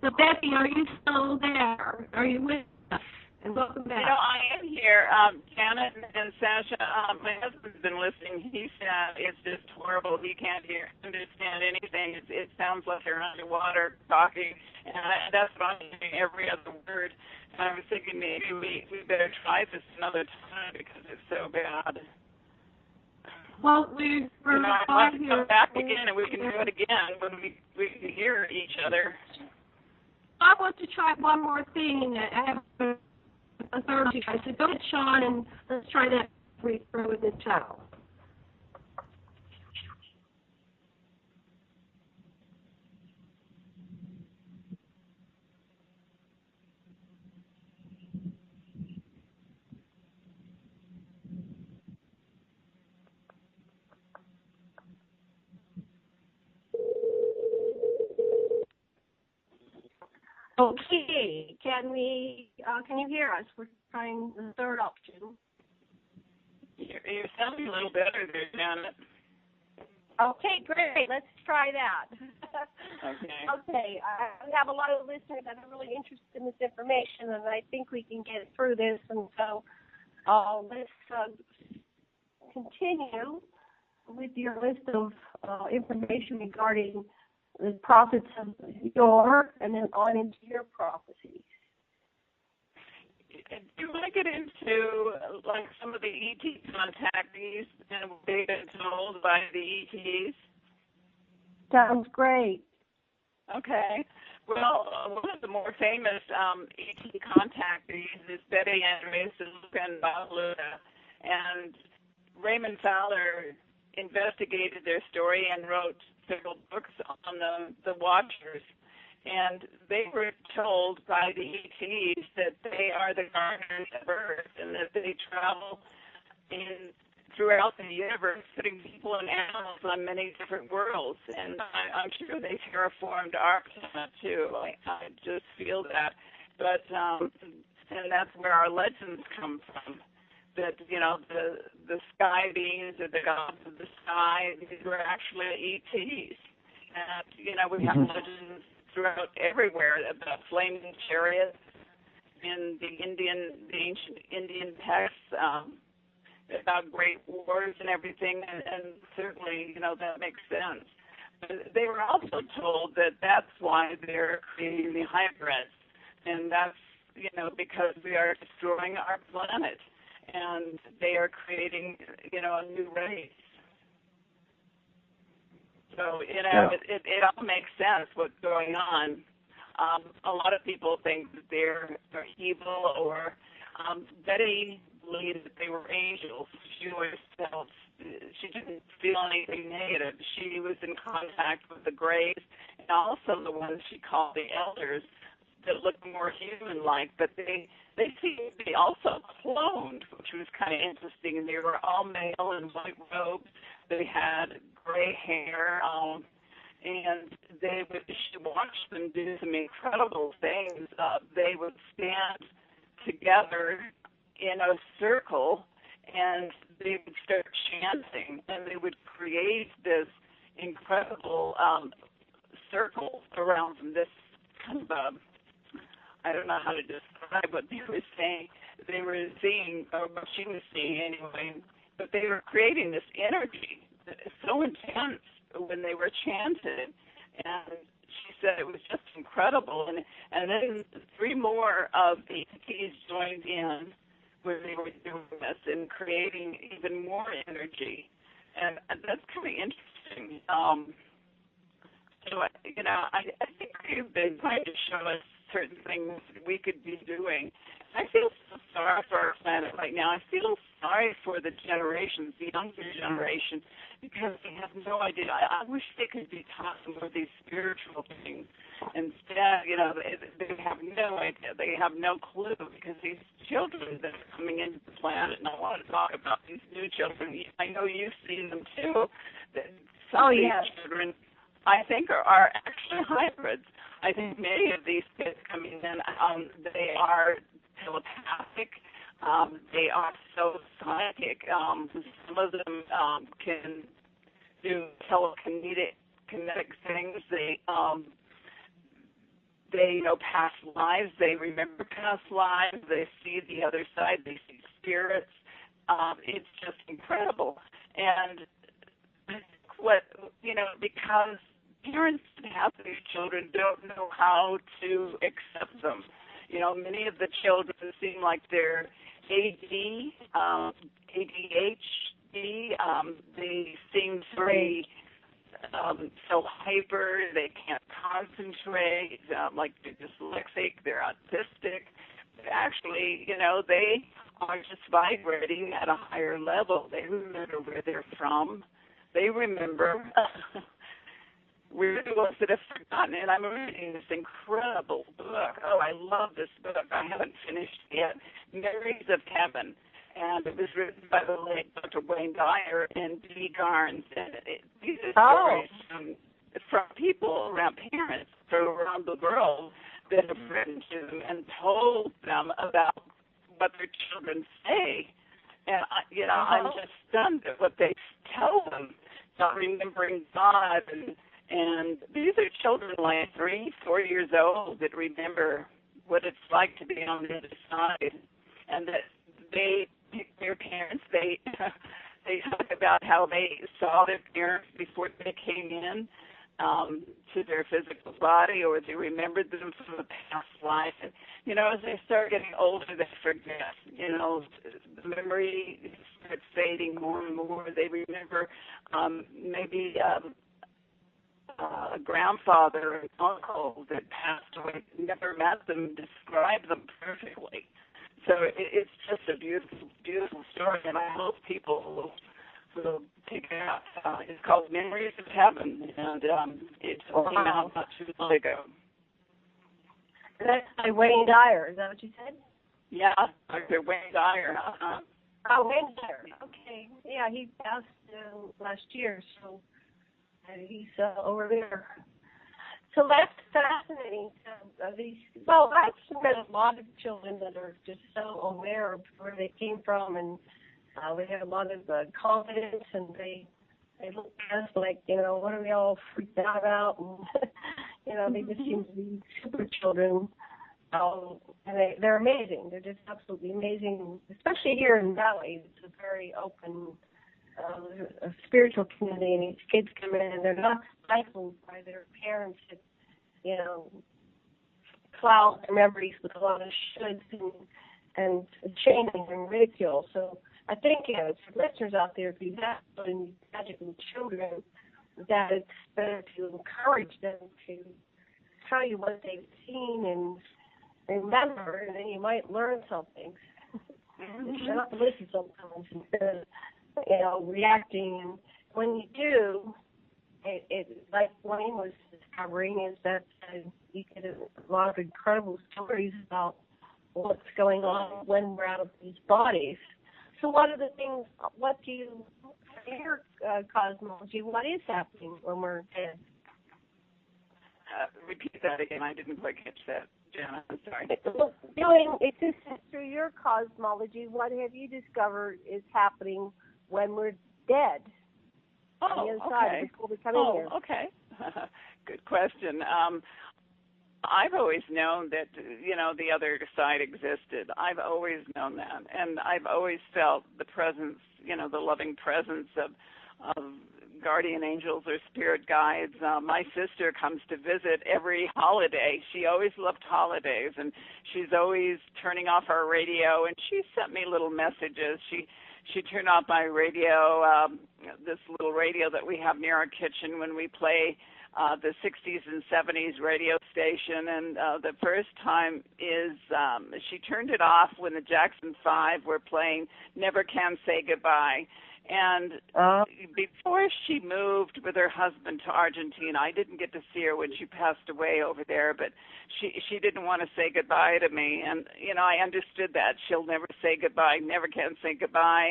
So, Betsy, are you still there? Are you with us? And welcome back. You know, I am here. Janet and Sasha, my husband's been listening. He said it's just horrible. He can't understand anything. It sounds like they're underwater talking. And that's what I'm hearing, every other word. And I was thinking maybe we better try this another time because it's so bad. Well, we're I want to come back again and we can do it again when we can hear each other. I want to try one more thing. I have a third try. So go ahead, Sean, and let's try that before we throw in the towel. Okay, can you hear us? We're trying the third option. You're sounding a little better there, Janet. Okay, great. Let's try that. Okay. Okay, I have a lot of listeners that are really interested in this information, and I think we can get through this. And so let's continue with your list of information regarding the prophets of yore, and then on into your prophecies. Do you want to get into like some of the ET contactees and what they've been told by the ETs? Sounds great. Okay. Well, one of the more famous ET contactees is Betty Andrews and Bob Luda. And Raymond Fowler investigated their story and wrote several books on the Watchers. And they were told by the ETs that they are the gardeners of Earth and that they travel throughout the universe, putting people and animals on many different worlds. And I'm sure they terraformed our planet too. I just feel that. But and that's where our legends come from. That, you know, the sky beings or the gods of the sky, these were actually ETs. And, you know, we have legends throughout everywhere about flaming chariots in the ancient Indian texts, about great wars and everything, and certainly, you know, that makes sense. But they were also told that that's why they're creating the hybrids, and that's, you know, because we are destroying our planet, and they are creating, you know, a new race. So, you know, it all makes sense what's going on. A lot of people think that they're evil, or Betty believed that they were angels. She always felt, she didn't feel anything negative. She was in contact with the grays and also the ones she called the elders that looked more human-like, but they seemed to be also cloned, which was kind of interesting. And they were all male in white robes. They had gray hair, and she watched them do some incredible things. They would stand together in a circle, and they would start chanting, and they would create this incredible circle around them, this kind of I don't know how to describe what they were saying. They were seeing, or what she was seeing anyway, but they were creating this energy that is so intense when they were chanted. And she said it was just incredible. And then 3 more of the ETs joined in where they were doing this and creating even more energy. And that's kind of interesting. So, you know, I think they've been trying to show us certain things we could be doing. I feel so sorry for our planet right now. I feel sorry for the generations, the younger generation, because they have no idea. I wish they could be taught some of these spiritual things. Instead, you know, they have no idea. They have no clue, because these children that are coming into the planet, and I want to talk about these new children. I know you've seen them too. Some of these children, I think, are actually hybrids. I think many of these kids coming in, they are telepathic. They are so psychic. Some of them can do telekinetic things. They know past lives. They remember past lives. They see the other side. They see spirits. It's just incredible. And because parents that have these children don't know how to accept them. You know, many of the children seem like they're ADHD. They seem very so hyper. They can't concentrate. Like they're dyslexic. They're autistic. But actually, you know, they are just vibrating at a higher level. They remember where they're from. They remember. We're the ones that have forgotten it. I'm reading this incredible book. Oh, I love this book. I haven't finished yet. Memories of Heaven. And it was written by the late Dr. Wayne Dyer and D. Garnes. And these are stories from people around parents from around the world that have written to them and told them about what their children say. And, I'm just stunned at what they tell them about remembering God. And these are children like 3, 4 years old that remember what it's like to be on the other side, and that they pick their parents. They talk about how they saw their parents before they came in to their physical body, or they remembered them from a past life. And, as they start getting older, they forget. The memory starts fading more and more. They remember maybe a grandfather, an uncle that passed away, never met them, described them perfectly. So it's just a beautiful, beautiful story, and I hope people will pick it up. It's called Memories of Heaven, and it came out not too long ago. That's by Wayne Dyer, is that what you said? Yeah, Dr. Wayne Dyer. Oh, Wayne Dyer, okay. Yeah, he passed last year, so he's over there. So that's fascinating. I've met a lot of children that are just so aware of where they came from, and we have a lot of confidence, and they look at us like, what are we all freaked out about? And, they just seem to be super children. And they're amazing. They're just absolutely amazing, especially here in the Valley. It's a very open a spiritual community, and these kids come in and they're not stifled by their parents that, cloud their memories with a lot of shoulds and shaming and ridicule. So I think, to listeners out there, if you have these magical children, that it's better to encourage them to tell you what they've seen and remember, and then you might learn something. You have to listen sometimes instead of, reacting. And when you do, it like Wayne was discovering, is that you get a lot of incredible stories about what's going on when we're out of these bodies. So what are the things, in your cosmology, what is happening when we're dead? Repeat that again. I didn't quite catch that, Jana. I'm sorry. Through your cosmology, what have you discovered is happening when we're dead? On the other side before we come in here. Okay. Good question. I've always known that, the other side existed. I've always known that. And I've always felt the presence, the loving presence of guardian angels or spirit guides. My sister comes to visit every holiday. She always loved holidays, and she's always turning off our radio, and she sent me little messages. She turned off my radio, this little radio that we have near our kitchen when we play the 60s and 70s radio station. And the first time is she turned it off when the Jackson 5 were playing Never Can Say Goodbye. And before she moved with her husband to Argentina, I didn't get to see her when she passed away over there, but she didn't want to say goodbye to me. And, I understood that. She'll never say goodbye, never can say goodbye.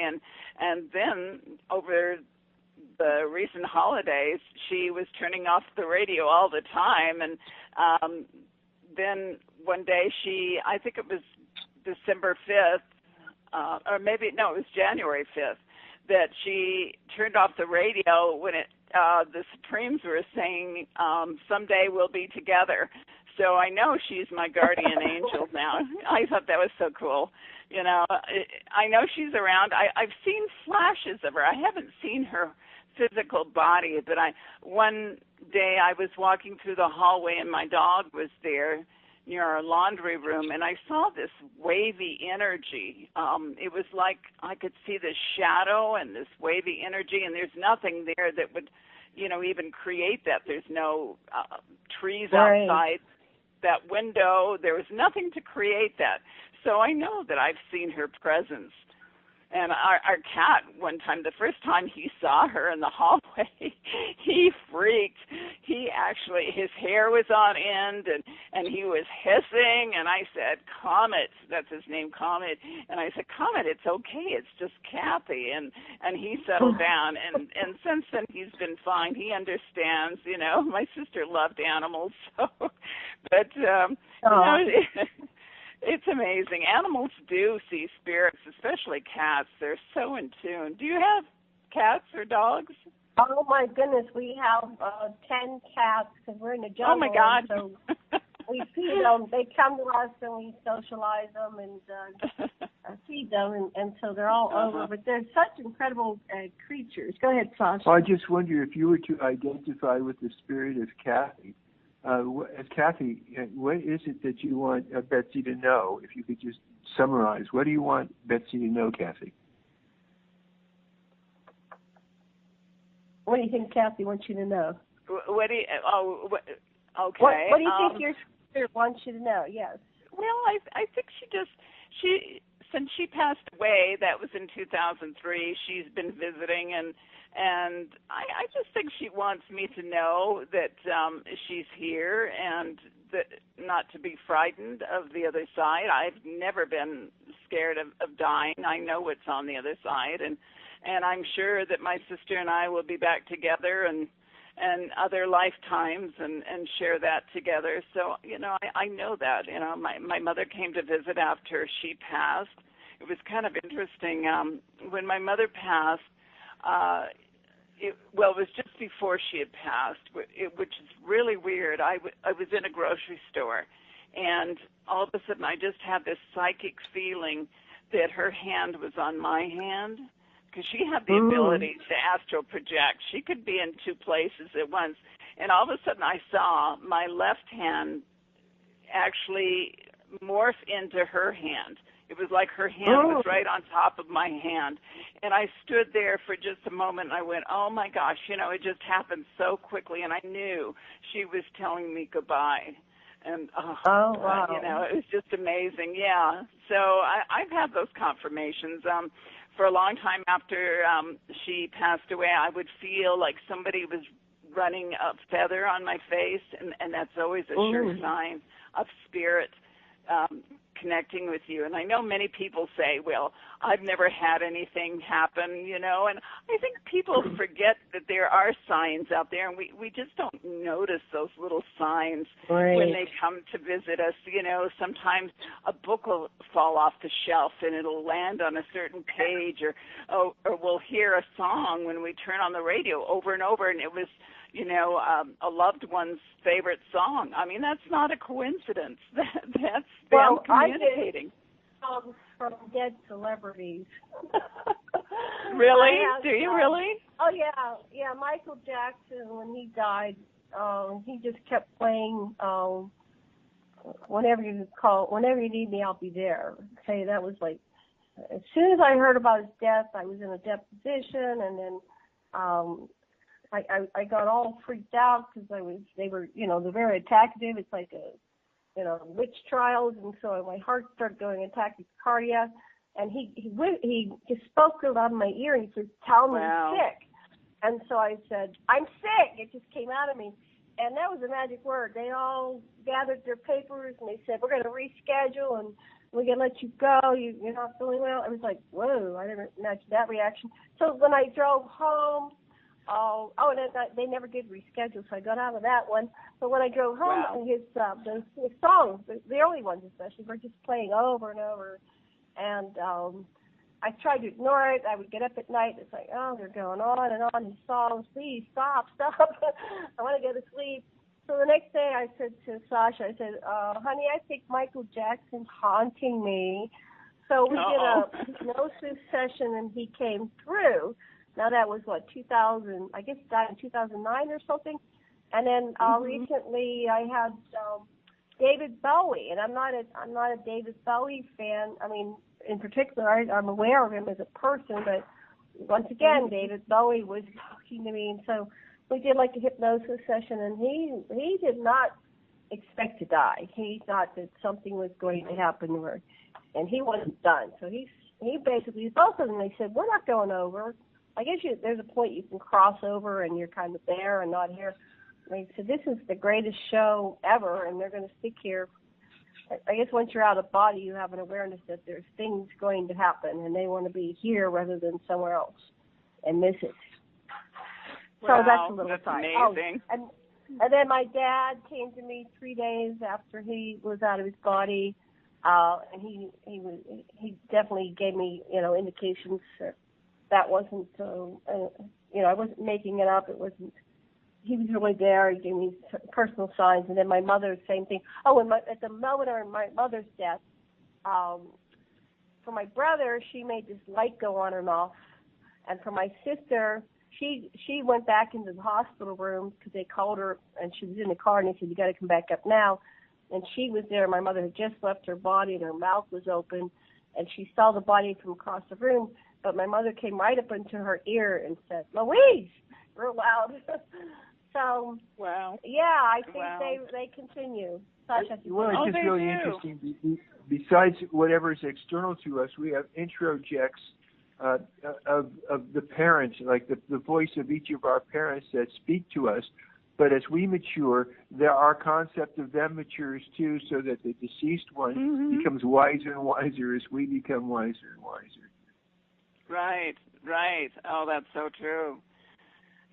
And then over the recent holidays, she was turning off the radio all the time. And then one day I think it was December 5th, or maybe, no, it was January 5th, that she turned off the radio when the Supremes were saying, someday we'll be together. So I know she's my guardian angel now. I thought that was so cool. I know she's around. I've seen flashes of her. I haven't seen her physical body, but one day I was walking through the hallway and my dog was there near our laundry room, and I saw this wavy energy. It was like I could see this shadow and this wavy energy, and there's nothing there that would, even create that. There's no trees outside that window. There was nothing to create that. So I know that I've seen her presence. And our cat, one time, the first time he saw her in the hallway, he freaked. His hair was on end, and he was hissing. And I said, Comet, that's his name, Comet. And I said, Comet, it's okay. It's just Kathy. And he settled down. And since then, he's been fine. He understands, you know. My sister loved animals. So, but, you know, it's amazing. Animals do see spirits, especially cats. They're so in tune. Do you have cats or dogs? Oh, my goodness. We have 10 cats because we're in the jungle. Oh, my God. So we feed them. They come to us and we socialize them and feed them. And so they're all over. But they're such incredible creatures. Go ahead, Sasha. Well, I just wonder if you were to identify with the spirit of Kathy. As Kathy, what is it that you want Betsy to know? If you could just summarize, what do you want Betsy to know, Kathy? What do you think Kathy wants you to know? What do you? Okay. What do you think your spirit wants you to know? Yes. Well, I think she since she passed away, that was in 2003. She's been visiting and I just think she wants me to know that she's here and that not to be frightened of the other side. I've never been scared of dying. I know what's on the other side, and I'm sure that my sister and I will be back together and other lifetimes and share that together. So, you know, I know that. You know, my mother came to visit after she passed. It was kind of interesting. When my mother passed, it was just before she had passed, which is really weird. I was in a grocery store, and all of a sudden I just had this psychic feeling that her hand was on my hand, because she had the ability to astral project. She could be in two places at once. And all of a sudden I saw my left hand actually morph into her hand. It was like her hand was right on top of my hand. And I stood there for just a moment, and I went, oh, my gosh, you know, it just happened so quickly, and I knew she was telling me goodbye. And, wow. You know, it was just amazing, yeah. So I've had those confirmations. For a long time after she passed away, I would feel like somebody was running a feather on my face, and that's always a sure sign of spirit connecting with you. And I know many people say, well, I've never had anything happen, you know, and I think people forget that there are signs out there, and we just don't notice those little signs when they come to visit us. You know, sometimes a book will fall off the shelf and it'll land on a certain page, or we'll hear a song when we turn on the radio over and over, and it was, you know, a loved one's favorite song. I mean, that's not a coincidence. That's them communicating. From dead celebrities. Really? Do you really? Oh, yeah. Michael Jackson, when he died, he just kept playing, whenever you need me, I'll be there. Okay, that was like, as soon as I heard about his death, I was in a deposition, and then I got all freaked out because they were, you know, they're very attacktive. It's like witch trials, and so my heart started going tachycardia, and he just spoke out of my ear, and he said, "Tell me I'm sick," and so I said, "I'm sick." It just came out of me, and that was a magic word. They all gathered their papers, and they said, "We're going to reschedule, and we're going to let you go. You're not feeling well." It was like, whoa! I didn't imagine that reaction. So when I drove home. They never did reschedule, so I got out of that one. But when I drove home, his songs, the early ones especially, were just playing over and over. And I tried to ignore it. I would get up at night. It's like, they're going on and on, his songs. Please stop. I want to go to sleep. So the next day I said to Sasha, I said, honey, I think Michael Jackson's haunting me. So we did a hypnosis session, and he came through. Now that was 2000, I guess he died in 2009 or something. And then recently I had David Bowie, and I'm not a David Bowie fan. I mean, in particular, I'm aware of him as a person, but once again, David Bowie was talking to me, and so we did like a hypnosis session, and he did not expect to die. He thought that something was going to happen, and he wasn't done. So he's he basically, both of them, they said, we're not going over. I guess there's a point you can cross over and you're kind of there and not here. They said, this is the greatest show ever, and they're going to stick here. I guess once you're out of body, you have an awareness that there's things going to happen, and they want to be here rather than somewhere else and miss it. Wow, so that's a little that's side. amazing. Oh, and then my dad came to me 3 days after he was out of his body, and he definitely gave me, indications that wasn't, I wasn't making it up. It wasn't. He was really there. He gave me personal signs. And then my mother, same thing. Oh, and at the moment of my mother's death, for my brother, she made this light go on and off. And for my sister, she went back into the hospital room because they called her, and she was in the car, and they said, you got to come back up now. And she was there. My mother had just left her body, and her mouth was open, and she saw the body from across the room. But my mother came right up into her ear and said, Louise, real loud. So, wow. Yeah, I think they continue. It's just really interesting. Besides whatever is external to us, we have introjects of the parents, like the voice of each of our parents that speak to us. But as we mature, our concept of them matures too, so that the deceased one becomes wiser and wiser as we become wiser and wiser. Right. Oh, that's so true.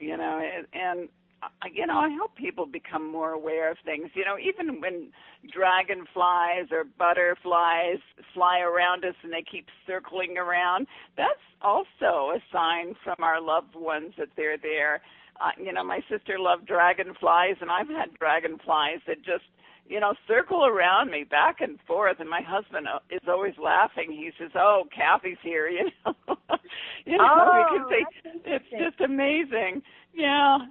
And I hope people become more aware of things. Even when dragonflies or butterflies fly around us and they keep circling around, that's also a sign from our loved ones that they're there. My sister loved dragonflies, and I've had dragonflies that just, circle around me back and forth. And my husband is always laughing. He says, "Oh, Kathy's here," because it's just amazing. Yeah.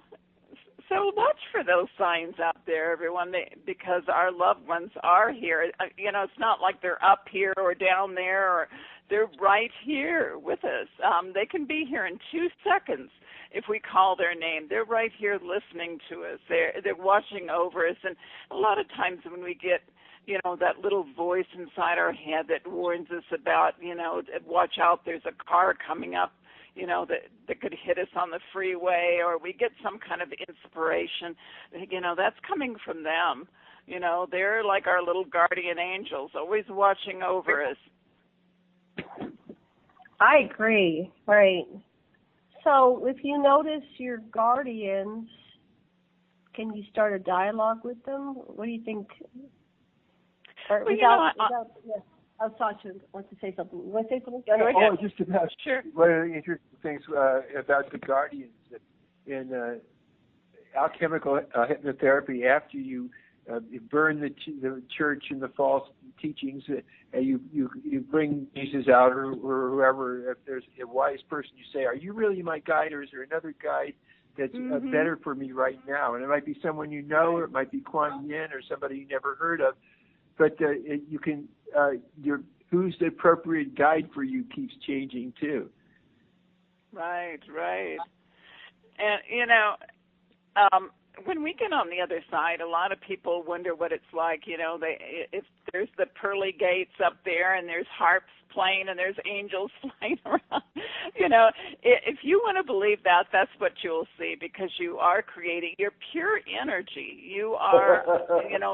So watch for those signs out there, everyone, because our loved ones are here. It's not like they're up here or down there, or they're right here with us. They can be here in 2 seconds if we call their name. They're right here listening to us. They're watching over us. And a lot of times when we get, that little voice inside our head that warns us about, watch out, there's a car coming up, that could hit us on the freeway, or we get some kind of inspiration, that's coming from them. They're like our little guardian angels, always watching over us. I agree. Right. So if you notice your guardians, can you start a dialogue with them? What do you think? Sasha wants to say something. You want to say something? Just about one of the interesting things about the guardians in alchemical hypnotherapy. After you burn the church and the false teachings, you bring Jesus out or whoever. If there's a wise person, you say, "Are you really my guide, or is there another guide that's better for me right now?" And it might be someone you know, or it might be Kuan Yin, or somebody you never heard of. But you can, who's the appropriate guide for you keeps changing too. Right. And, when we get on the other side, a lot of people wonder what it's like. If there's the pearly gates up there and there's harps playing and there's angels flying around. If you want to believe that, that's what you'll see, because you are creating your pure energy. You are,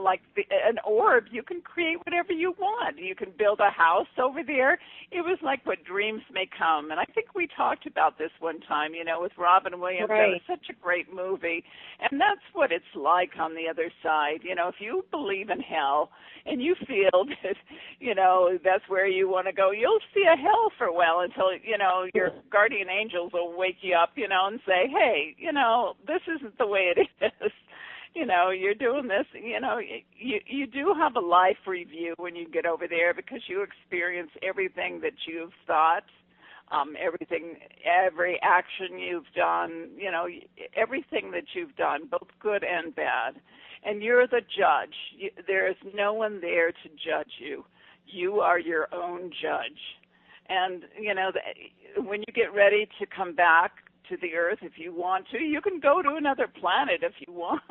like an orb. You can create whatever you want. You can build a house over there. It was like what dreams may come. And I think we talked about this one time, with Robin Williams. Right. That was such a great movie. And that's what it's like on the other side. If you believe in hell and you feel that, that's where you want to go, you'll see a hell for a while until, your guardian angels will wake you up, and say, hey, this isn't the way it is. You're doing this. You do have a life review when you get over there, because you experience everything that you've thought, every action you've done, everything that you've done, both good and bad. And you're the judge. There is no one there to judge you. You are your own judge. And, when you get ready to come back to the earth, if you want to, you can go to another planet if you want.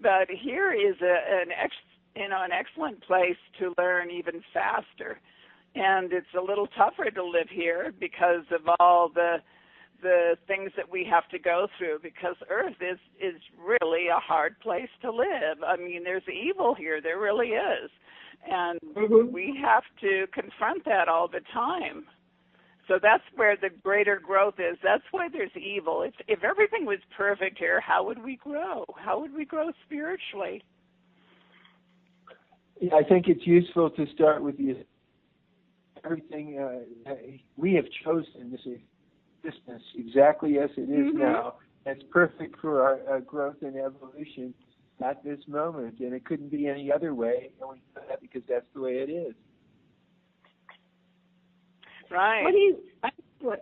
But here is an excellent place to learn even faster. and it's a little tougher to live here because of all the things that we have to go through, because Earth is really a hard place to live. I mean, there's evil here. There really is. And we have to confront that all the time. So that's where the greater growth is. That's why there's evil. If everything was perfect here, how would we grow? How would we grow spiritually? Yeah, I think it's useful to start with everything we have chosen this existence exactly as it is now. That's perfect for our growth and evolution at this moment, and it couldn't be any other way, and we know that because that's the way it is. Right. I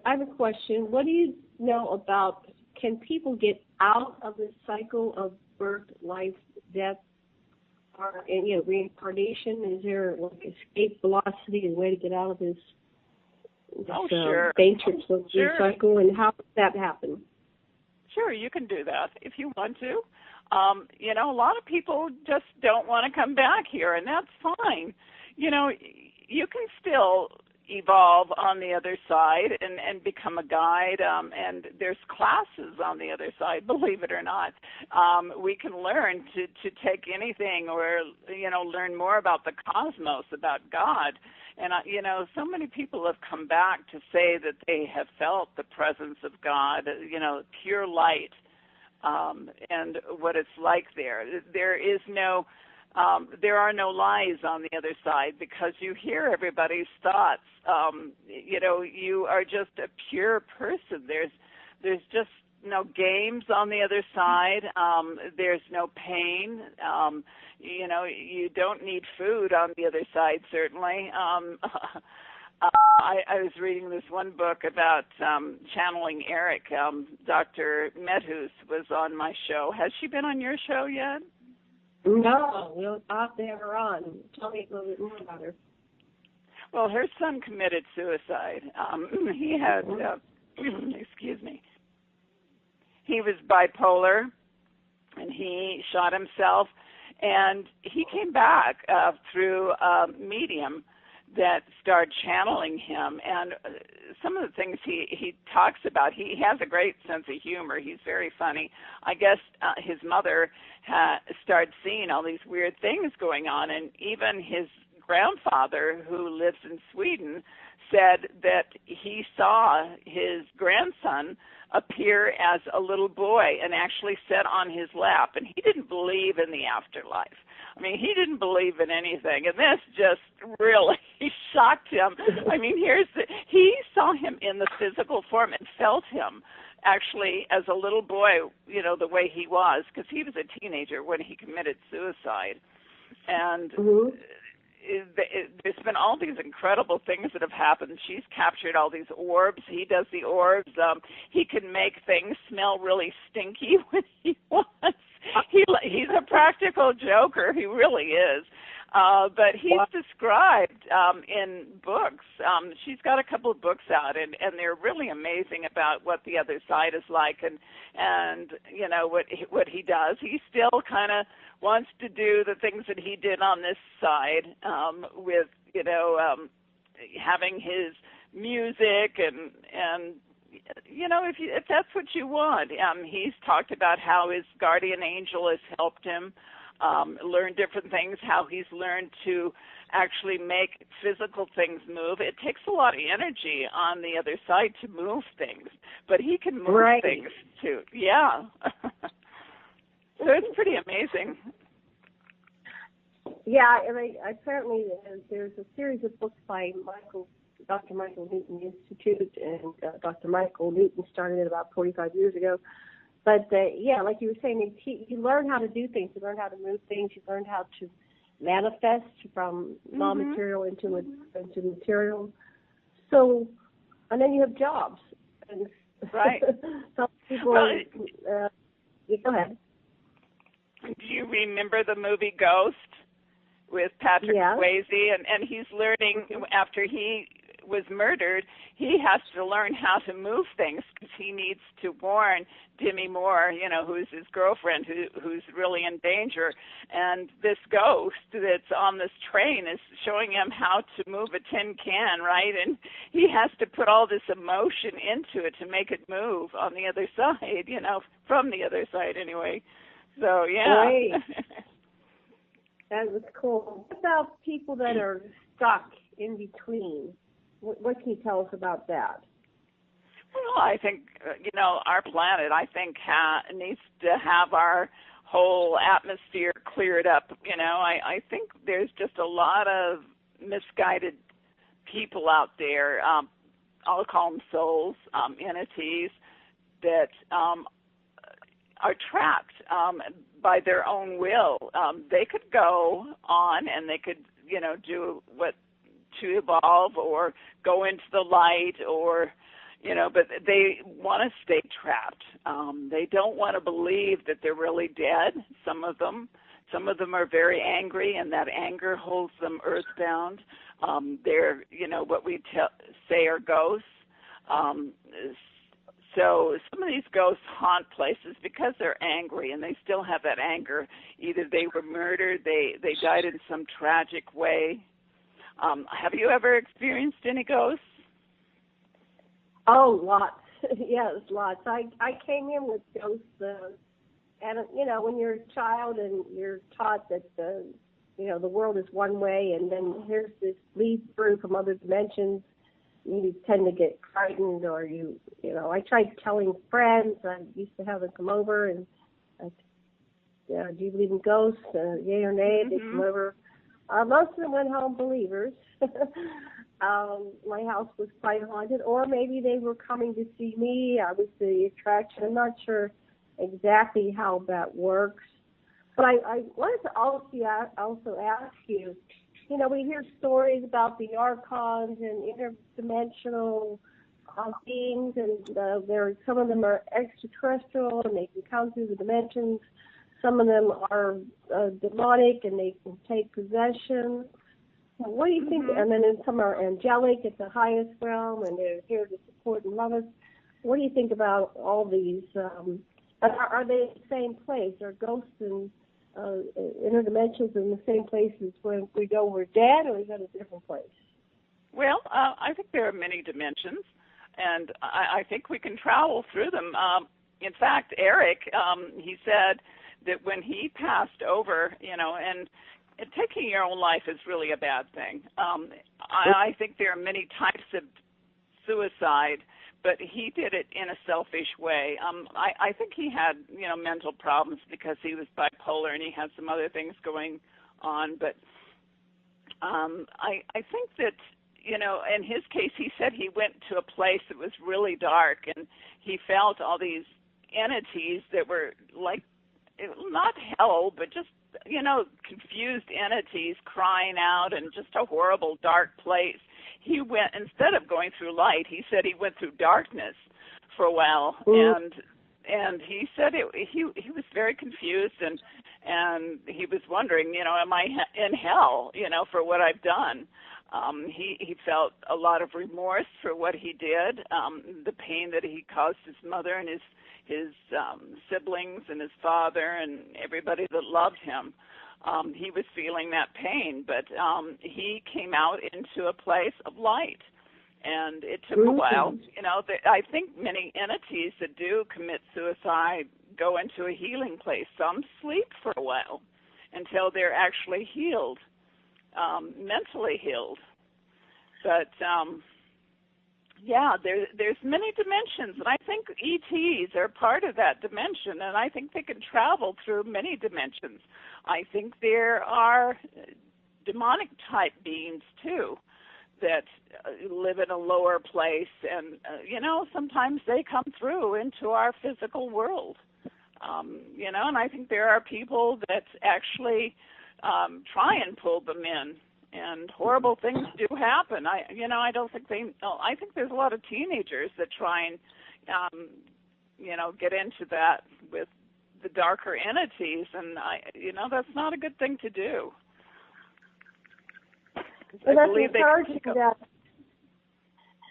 have a question. What do you know about, can people get out of the cycle of birth, life, death, or reincarnation? Is there like escape velocity, a way to get out of this matrix of the cycle, and how does that happen? Sure, you can do that if you want to. A lot of people just don't want to come back here, and that's fine. You can still evolve on the other side and become a guide, and there's classes on the other side, believe it or not. We can learn to take anything, or learn more about the cosmos, about God. And so many people have come back to say that they have felt the presence of God, pure light, and what it's like there. There are no lies on the other side, because you hear everybody's thoughts. You are just a pure person. There's just no games on the other side. There's no pain. You don't need food on the other side, certainly. I was reading this one book about channeling Eric. Dr. Medhus was on my show. Has she been on your show yet? No, we'll have to have her on. Tell me a little bit more about her. Well, her son committed suicide. He had, excuse me, he was bipolar, and he shot himself, and he came back through a medium that started channeling him. And some of the things he talks about, he has a great sense of humor. He's very funny. I guess his mother started seeing all these weird things going on, and even his grandfather, who lives in Sweden, said that he saw his grandson appear as a little boy and actually sit on his lap, and he didn't believe in the afterlife. I mean, he didn't believe in anything, and this just really shocked him. I mean, he saw him in the physical form and felt him actually as a little boy, the way he was, because he was a teenager when he committed suicide. And there's been all these incredible things that have happened. She's captured all these orbs. He does the orbs. He can make things smell really stinky when he wants. He's a practical joker. He really is. But he's described in books. She's got a couple of books out, and they're really amazing about what the other side is like, and what he does. He still kind of wants to do the things that he did on this side, with having his music and if that's what you want. He's talked about how his guardian angel has helped him learn different things, how he's learned to actually make physical things move. It takes a lot of energy on the other side to move things, but he can move things too. Yeah. So it's pretty amazing. Yeah, apparently there's a series of books by Dr. Michael Newton Institute, and Dr. Michael Newton started it about 45 years ago. But, like you were saying, you learn how to do things. You learn how to move things. You learn how to manifest from non-material into material. So, and then you have jobs. And right. Some people, go ahead. Do you remember the movie Ghost with Patrick Swayze? And he's learning, after he was murdered, he has to learn how to move things because he needs to warn Demi Moore, who's his girlfriend, who's really in danger. And this ghost that's on this train is showing him how to move a tin can, right? And he has to put all this emotion into it to make it move on the other side, from the other side anyway. So, yeah. Great. That was cool. What about people that are stuck in between? What can you tell us about that? Well, I think, our planet, needs to have our whole atmosphere cleared up. I think there's just a lot of misguided people out there. I'll call them souls, entities that are trapped by their own will. They could go on and they could, do what to evolve or go into the light or, but they want to stay trapped. They don't want to believe that they're really dead, some of them. Some of them are very angry, and that anger holds them earthbound. They're, what we say are ghosts. So some of these ghosts haunt places because they're angry, and they still have that anger. Either they were murdered, they died in some tragic way. Have you ever experienced any ghosts? Oh, lots. Yes, lots. I came in with ghosts, and when you're a child and you're taught that the world is one way, and then here's this lead through from other dimensions, you tend to get frightened, or I tried telling friends. I used to have them come over and, do you believe in ghosts? Yay or nay? They come over. Most of them went home believers. My house was quite haunted, or maybe they were coming to see me. I was the attraction. I'm not sure exactly how that works. But I wanted to also ask you, we hear stories about the archons and interdimensional beings, and some of them are extraterrestrial, and they can come through the dimensions. Some of them are demonic, and they can take possession. What do you think? And then some are angelic at the highest realm, and they're here to support and love us. What do you think about all these? Are they in the same place? Are ghosts and interdimensions in the same place as when we go we're dead, or is that a different place? Well, I think there are many dimensions, and I think we can travel through them. In fact, Eric, he said that when he passed over, and taking your own life is really a bad thing. I think there are many types of suicide, but he did it in a selfish way. I think he had, mental problems because he was bipolar and he had some other things going on. But I think that, in his case, he said he went to a place that was really dark, and he felt all these entities that were like, not hell, but just, confused entities crying out, and just a horrible dark place. He went, instead of going through light, he said he went through darkness for a while, and he said he was very confused, and he was wondering, am I in hell, for what I've done? He felt a lot of remorse for what he did, the pain that he caused his mother and his siblings and his father and everybody that loved him. He was feeling that pain, but he came out into a place of light, and it took a while. I think many entities that do commit suicide go into a healing place. Some sleep for a while until they're actually healed, mentally healed. But there's many dimensions, and I think ETs are part of that dimension, and I think they can travel through many dimensions. I think there are demonic type beings too that live in a lower place, and sometimes they come through into our physical world. And I think there are people that actually try and pull them in. And horrible things do happen. I think there's a lot of teenagers that try and, get into that with the darker entities, and that's not a good thing to do. Well, that's encouraging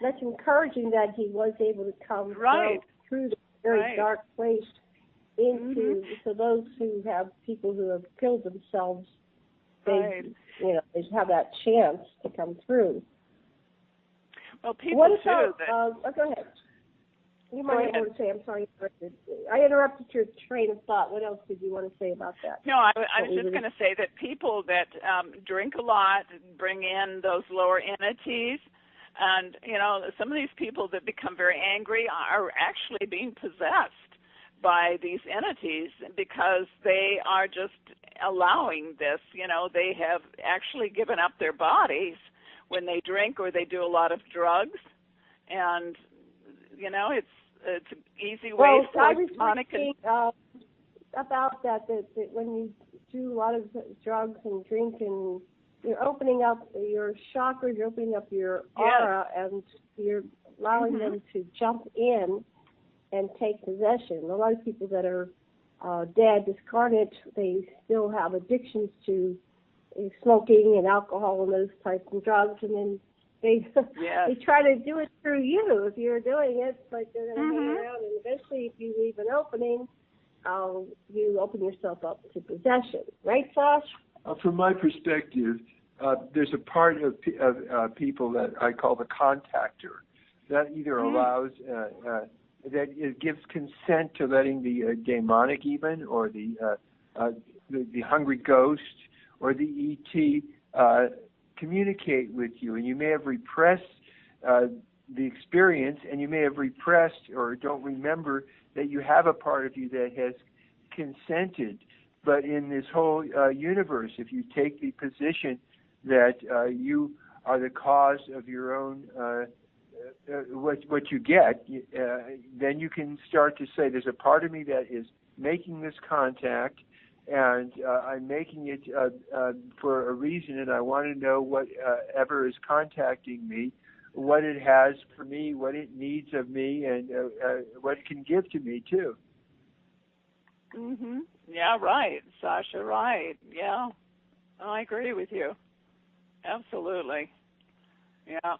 that's encouraging that he was able to come through the very dark place into. So those who have people who have killed themselves, they have that chance to come through. Well, people what too. Go ahead. You might have more to say. I'm sorry. I interrupted your train of thought. What else did you want to say about that? No, I was just going to say that people that drink a lot bring in those lower entities. And, some of these people that become very angry are actually being possessed by these entities because they are just allowing this. They have actually given up their bodies when they drink or they do a lot of drugs. And, it's an easy way for demonic. About that when you do a lot of drugs and drink, and you're opening up your chakras, you're opening up your aura, and you're allowing them to jump in and take possession. A lot of people that are dead, discarnate, they still have addictions to smoking and alcohol and those types of drugs, and then they try to do it through you. If you're doing it, it's like they're going to hang around, and eventually if you leave an opening, you open yourself up to possession. Right, Sash? From my perspective, there's a part of people that I call the contactor that either allows, that it gives consent to letting the demonic even, or the hungry ghost, or the ET communicate with you. And you may have repressed the experience, and you may have repressed or don't remember that you have a part of you that has consented. But in this whole universe, if you take the position that you are the cause of your own what you get, then you can start to say, there's a part of me that is making this contact, and I'm making it for a reason, and I want to know whatever is contacting me, what it has for me, what it needs of me, and what it can give to me, too. Yeah, right, Sasha, right. Yeah, I agree with you. Absolutely. Yeah.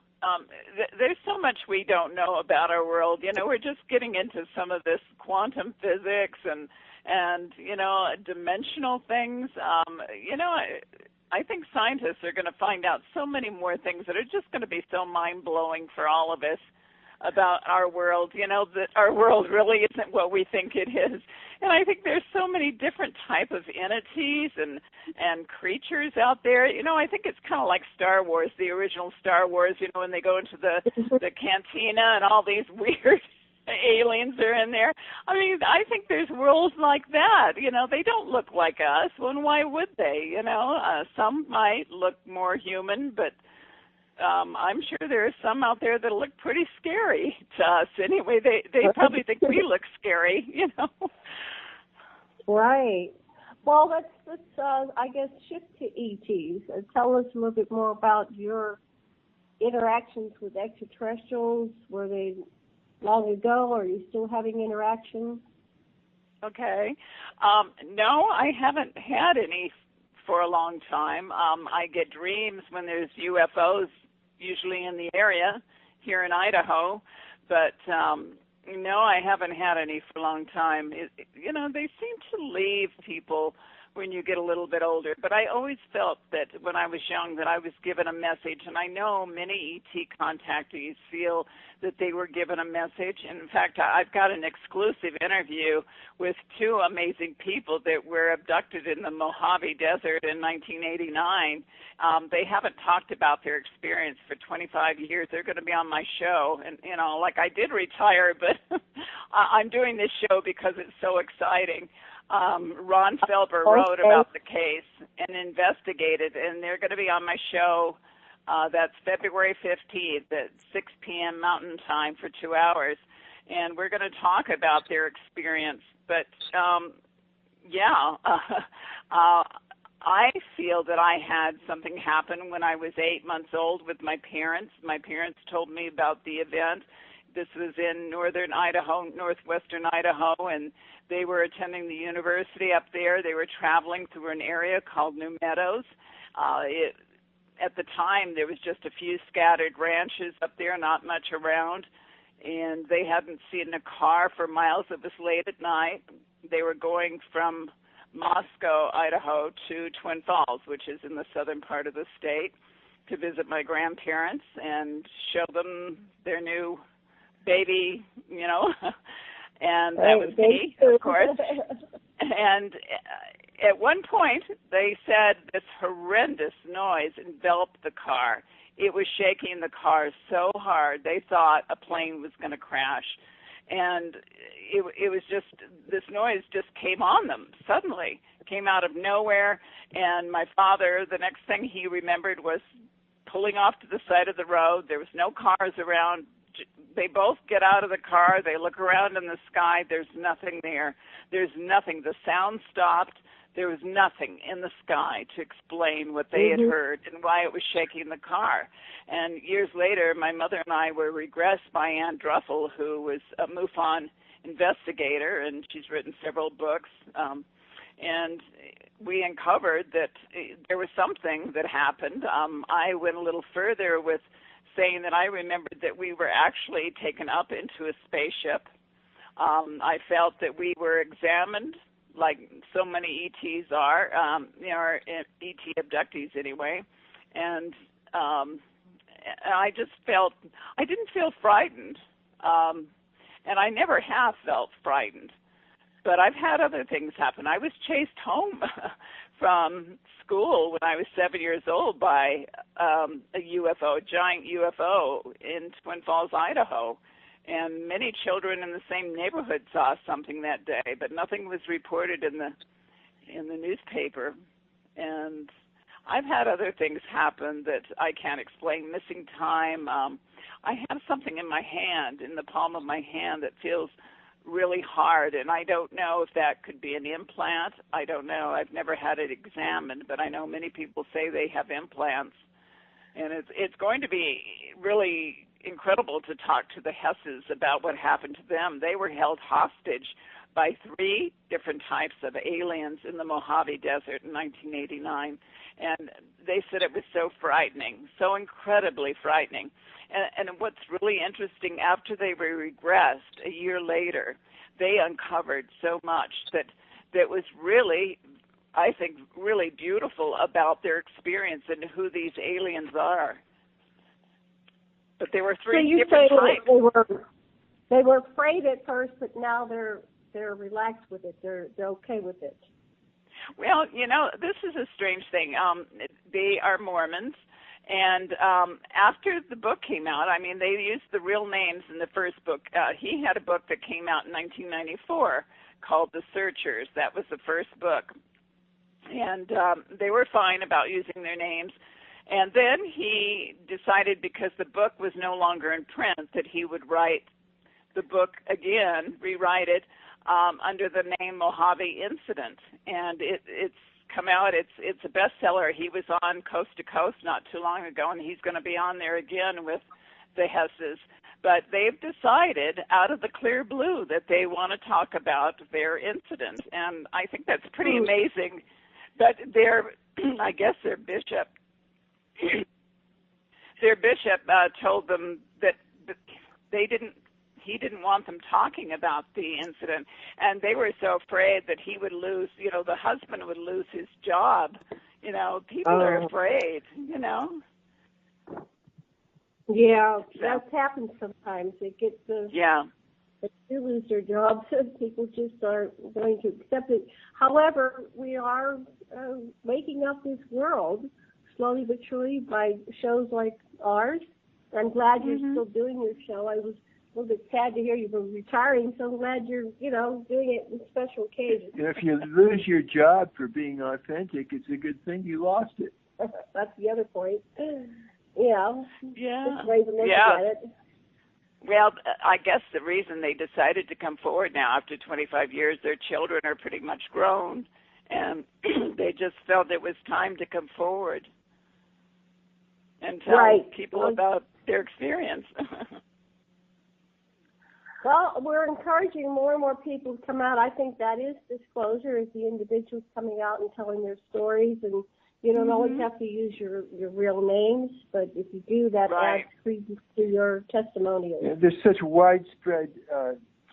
There's so much we don't know about our world. We're just getting into some of this quantum physics and dimensional things. I think scientists are going to find out so many more things that are just going to be so mind-blowing for all of us about our world, that our world really isn't what we think it is. And I think there's so many different type of entities and creatures out there. I think it's kind of like Star Wars, the original Star Wars, when they go into the cantina and all these weird aliens are in there. I mean, I think there's worlds like that. They don't look like us. Well, why would they? Some might look more human, but I'm sure there are some out there that look pretty scary to us. Anyway, they probably think we look scary, Right. Well, let's I guess shift to ETs. Tell us a little bit more about your interactions with extraterrestrials. Were they long ago? Or are you still having interactions? Okay. No, I haven't had any for a long time. I get dreams when there's UFOs usually in the area here in Idaho, but no, I haven't had any for a long time. They seem to leave people when you get a little bit older, but I always felt that when I was young that I was given a message, and I know many ET contactees feel that they were given a message. And in fact, I've got an exclusive interview with two amazing people that were abducted in the Mojave Desert in 1989. They haven't talked about their experience for 25 years. They're going to be on my show, and I did retire, but I'm doing this show because it's so exciting. Ron Felber wrote about the case and investigated, and they're going to be on my show. That's February 15th at 6 p.m. Mountain Time for 2 hours, and we're going to talk about their experience. But, I feel that I had something happen when I was 8 months old with my parents. My parents told me about the event. This was in northern Idaho, northwestern Idaho, and they were attending the university up there. They were traveling through an area called New Meadows. at the time, there was just a few scattered ranches up there, not much around, and they hadn't seen a car for miles. It was late at night. They were going from Moscow, Idaho, to Twin Falls, which is in the southern part of the state, to visit my grandparents and show them their new baby, and that was me, of course. And at one point, they said this horrendous noise enveloped the car. It was shaking the car so hard they thought a plane was going to crash. And it was just, this noise just came on them suddenly, came out of nowhere. And my father, the next thing he remembered was pulling off to the side of the road. There was no cars around. They both get out of the car. They look around in the sky. There's nothing there. There's nothing. The sound stopped. There was nothing in the sky to explain what they had heard and why it was shaking the car. And years later, my mother and I were regressed by Ann Druffel, who was a MUFON investigator, and she's written several books. And we uncovered that there was something that happened. I went a little further with saying that I remembered that we were actually taken up into a spaceship. I felt that we were examined like so many ETs are, or ET abductees anyway. And I just felt, I didn't feel frightened. And I never have felt frightened. But I've had other things happen. I was chased home from school when I was 7 years old by a UFO, a giant UFO in Twin Falls, Idaho. And many children in the same neighborhood saw something that day, but nothing was reported in the newspaper. And I've had other things happen that I can't explain. Missing time. I have something in my hand, in the palm of my hand, that feels really hard, and I don't know if that could be an implant. I don't know. I've never had it examined, but I know many people say they have implants. And it's going to be really incredible to talk to the Hesses about what happened to them. They were held hostage by 3 different types of aliens in the Mojave Desert in 1989. And they said it was so frightening, so incredibly frightening. And what's really interesting, after they were regressed a year later, they uncovered so much that was really, I think, really beautiful about their experience and who these aliens are. But there were 3 different types. They were afraid at first, but now they're relaxed with it. They're okay with it. Well, this is a strange thing. They are Mormons, and after the book came out, I mean, they used the real names in the first book. He had a book that came out in 1994 called The Searchers. That was the first book. And they were fine about using their names. And then he decided, because the book was no longer in print, that he would write the book again, rewrite it, under the name Mojave Incident. And it's come out. It's a bestseller. He was on Coast to Coast not too long ago, and he's going to be on there again with the Hesses. But they've decided out of the clear blue that they want to talk about their incident. And I think that's pretty amazing. But I guess their bishop told them that he didn't want them talking about the incident, and they were so afraid that he would lose, the husband would lose his job. People are afraid, Yeah, that's happened sometimes. They do lose their jobs. People just aren't going to accept it. However, we are waking up this world slowly but surely by shows like ours. I'm glad you're still doing your show. I was a little bit sad to hear you were retiring, so I'm glad you're, doing it in special occasions. If you lose your job for being authentic, it's a good thing you lost it. That's the other point. Yeah. Yeah. Ways of looking at it. Well, I guess the reason they decided to come forward now after 25 years, their children are pretty much grown, and they just felt it was time to come forward and tell people about their experience. Well, we're encouraging more and more people to come out. I think that is disclosure, is the individuals coming out and telling their stories and You don't always have to use your real names, but if you do, that adds credence to your testimonials. Yeah, there's such widespread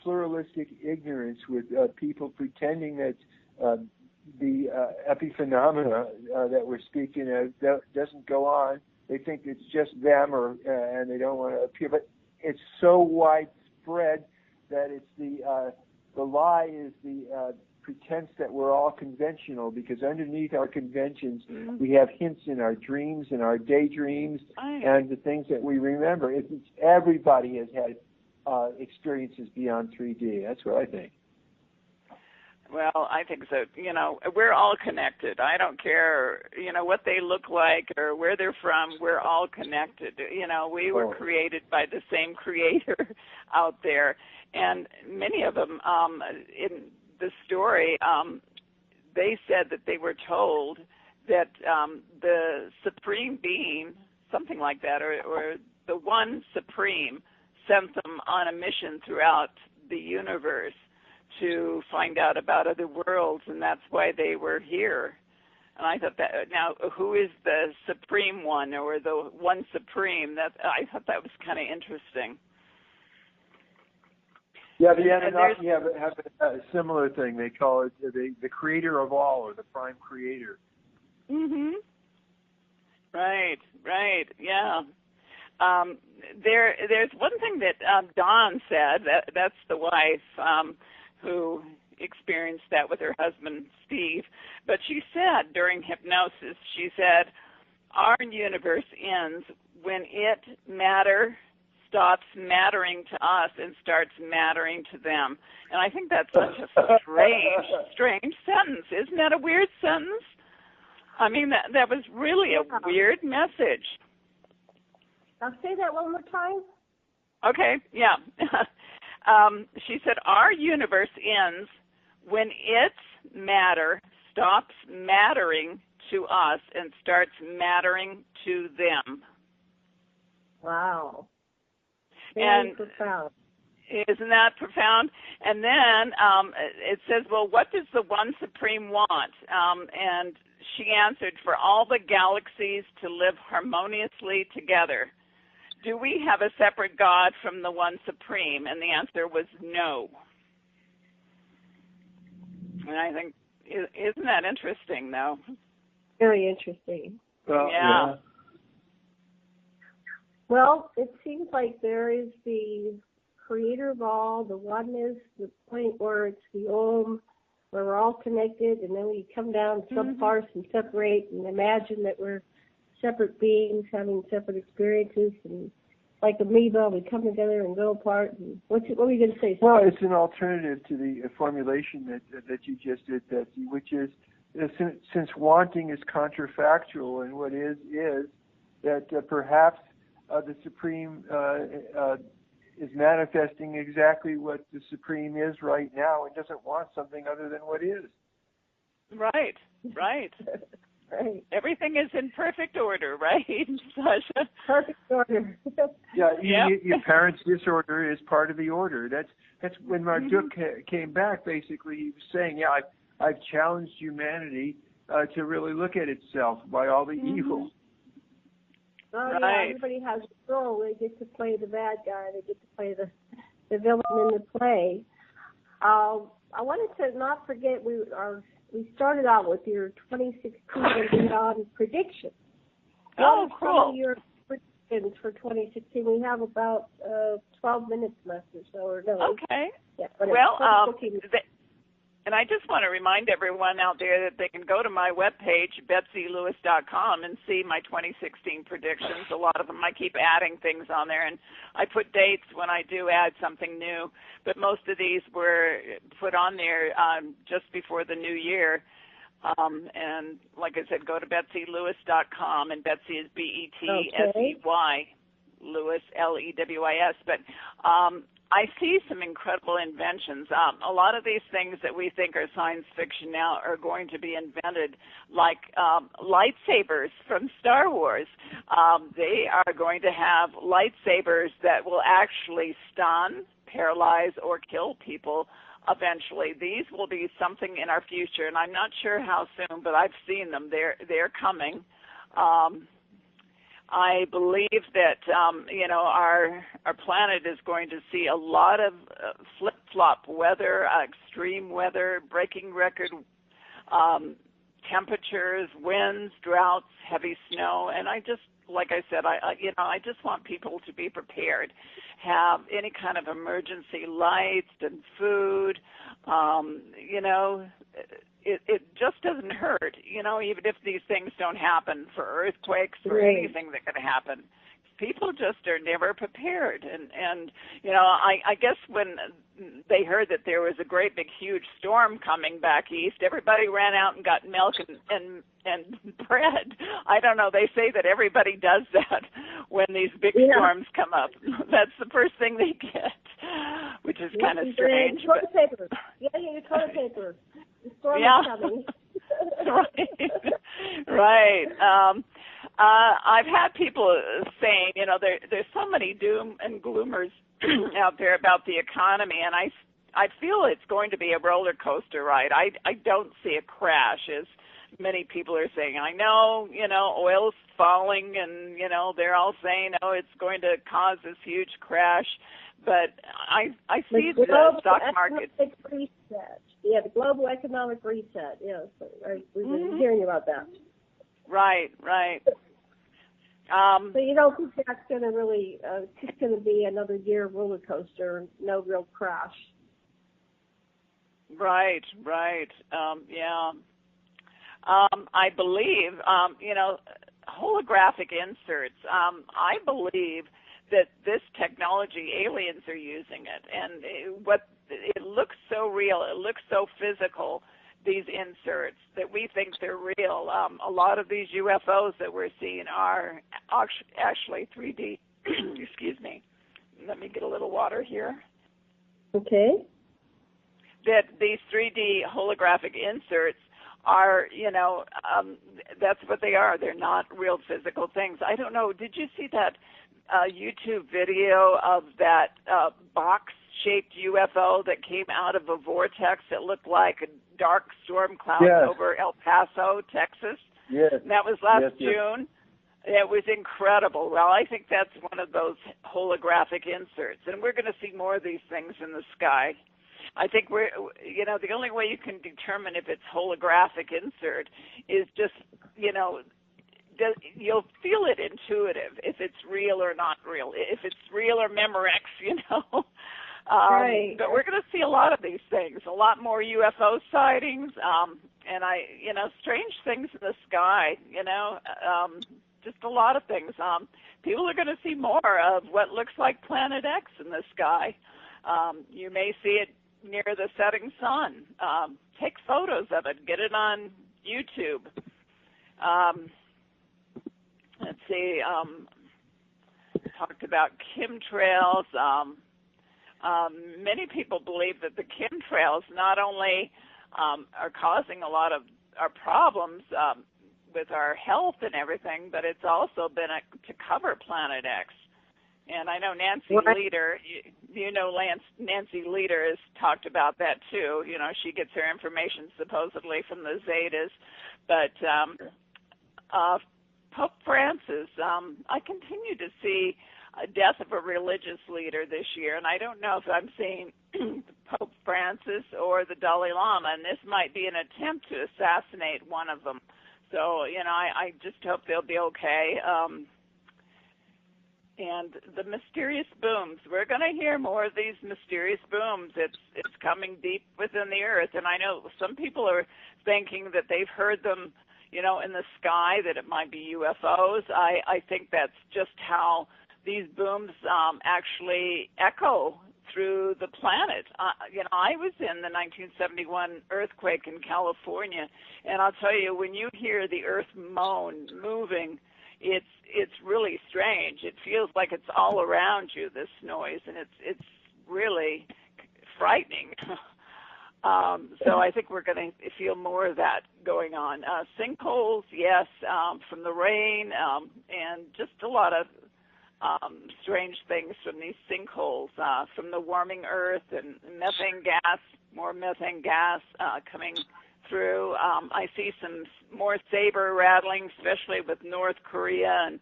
pluralistic ignorance with people pretending that the epiphenomena that we're speaking of doesn't go on. They think it's just them, and they don't want to appear. But it's so widespread that it's the lie is the pretense that we're all conventional, because underneath our conventions we have hints in our dreams and our daydreams and the things that we remember. Everybody has had experiences beyond 3D. That's what I think. Well, I think so. We're all connected. I don't care, what they look like or where they're from. We're all connected. We were created by the same creator out there. And many of them, in the story, they said that they were told that the Supreme Being, something like that, or the One Supreme, sent them on a mission throughout the universe to find out about other worlds, and that's why they were here. And I thought that, now, who is the Supreme One, or the One Supreme? I thought that was kind of interesting. Yeah, the Anunnaki have a similar thing. They call it the creator of all, or the prime creator. Right, yeah. There's one thing that Dawn said, that's the wife who experienced that with her husband, Steve. But she said during hypnosis, she said, our universe ends when matter stops mattering to us and starts mattering to them. And I think that's such a strange sentence. Isn't that a weird sentence? I mean, that was really a weird message. I'll say that one more time. Okay, yeah. She said, our universe ends when its matter stops mattering to us and starts mattering to them. Wow. Very profound. Isn't that profound? And then it says, well, what does the One Supreme want? And she answered, for all the galaxies to live harmoniously together. Do we have a separate God from the One Supreme? And the answer was no. And I think, isn't that interesting, though? Very interesting. Well, yeah. Well, it seems like there is the creator of all, the oneness, the point where it's the Om, where we're all connected, and then we come down subparts and separate and imagine that we're separate beings having separate experiences, and like amoeba, we come together and go apart. And what were you going to say? Well, it's an alternative to the formulation that you just did, Betsy, which is since wanting is contrafactual, and what is that perhaps the Supreme is manifesting exactly what the Supreme is right now and doesn't want something other than what is. Right. Right. Everything is in perfect order, right, Sasha? Perfect order. Yeah, your parents' disorder is part of the order. That's when Marduk came back. Basically, he was saying, "Yeah, I've challenged humanity to really look at itself by all the evil." Oh yeah, everybody has a role. They get to play the bad guy. They get to play the villain in the play. I wanted to not forget we started out with your 2016 and beyond predictions. Oh, cool. Some of your predictions for 2016. We have about 12 minutes left or so. Or no. Okay. Yeah, well, and I just want to remind everyone out there that they can go to my webpage, BetseyLewis.com, and see my 2016 predictions. A lot of them, I keep adding things on there, and I put dates when I do add something new. But most of these were put on there just before the new year. And like I said, go to BetseyLewis.com, and Betsey is B-E-T-S-E-Y, Lewis, L-E-W-I-S. But I see some incredible inventions. A lot of these things that we think are science fiction now are going to be invented, like lightsabers from Star Wars. They are going to have lightsabers that will actually stun, paralyze, or kill people eventually. These will be something in our future, and I'm not sure how soon, but I've seen them. They're coming. I believe that our planet is going to see a lot of flip-flop weather, extreme weather, breaking record temperatures, winds, droughts, heavy snow, and like I said, I just want people to be prepared, have any kind of emergency lights and food. It just doesn't hurt, even if these things don't happen for earthquakes or anything that could happen. People just are never prepared. And I guess when they heard that there was a great big huge storm coming back east, everybody ran out and got milk and bread. I don't know. They say that everybody does that when these big storms come up. That's the first thing they get, which is kind of strange. Toilet paper. Yeah, toilet paper. The storm is coming. Right. I've had people saying, there's so many doom and gloomers out there about the economy, and I feel it's going to be a roller coaster ride. I don't see a crash, as many people are saying. I know, oil's falling, and, they're all saying, it's going to cause this huge crash, but I see the stock market. Reset. Yeah, the global economic reset. Yes, we've been hearing about that. Right. So you don't think that's going to really, it's going to be another year of roller coaster, no real crash. Right. Yeah. I believe, holographic inserts. I believe that this technology, aliens are using it, and it looks so real, it looks so physical, these inserts, that we think they're real. A lot of these UFOs that we're seeing are actually 3D. Excuse me. Let me get a little water here. Okay. That these 3D holographic inserts are, that's what they are. They're not real physical things. I don't know. Did you see that YouTube video of that box-shaped UFO that came out of a vortex that looked like a dark storm cloud over El Paso, Texas? Yes. And that was last June. It was incredible. Well, I think that's one of those holographic inserts, and we're going to see more of these things in the sky. I think the only way you can determine if it's holographic insert is just, you'll feel it intuitive if it's real or not real, if it's real or Memorex, Right. But we're going to see a lot of these things, a lot more UFO sightings, and strange things in the sky, just a lot of things. People are going to see more of what looks like Planet X in the sky. You may see it near the setting sun. Take photos of it. Get it on YouTube. Let's see. Talked about chemtrails. Many people believe that the chemtrails not only are causing a lot of our problems with our health and everything, but it's also been to cover Planet X. And I know Nancy Leader, Nancy Leader has talked about that too. She gets her information supposedly from the Zetas. But Pope Francis, I continue to see a death of a religious leader this year, and I don't know if I'm seeing Pope Francis or the Dalai Lama, and this might be an attempt to assassinate one of them. So, I just hope they'll be okay. And the mysterious booms. We're going to hear more of these mysterious booms. It's coming deep within the earth. And I know some people are thinking that they've heard them, in the sky, that it might be UFOs. I think that's just how these booms actually echo through the planet. I was in the 1971 earthquake in California, and I'll tell you, when you hear the earth moving, it's really strange. It feels like it's all around you, this noise, and it's really frightening. So I think we're going to feel more of that going on. Sinkholes, yes, from the rain, and just a lot of strange things from these sinkholes, from the warming earth, and methane gas, more methane gas coming through. I see some more saber rattling, especially with North Korea,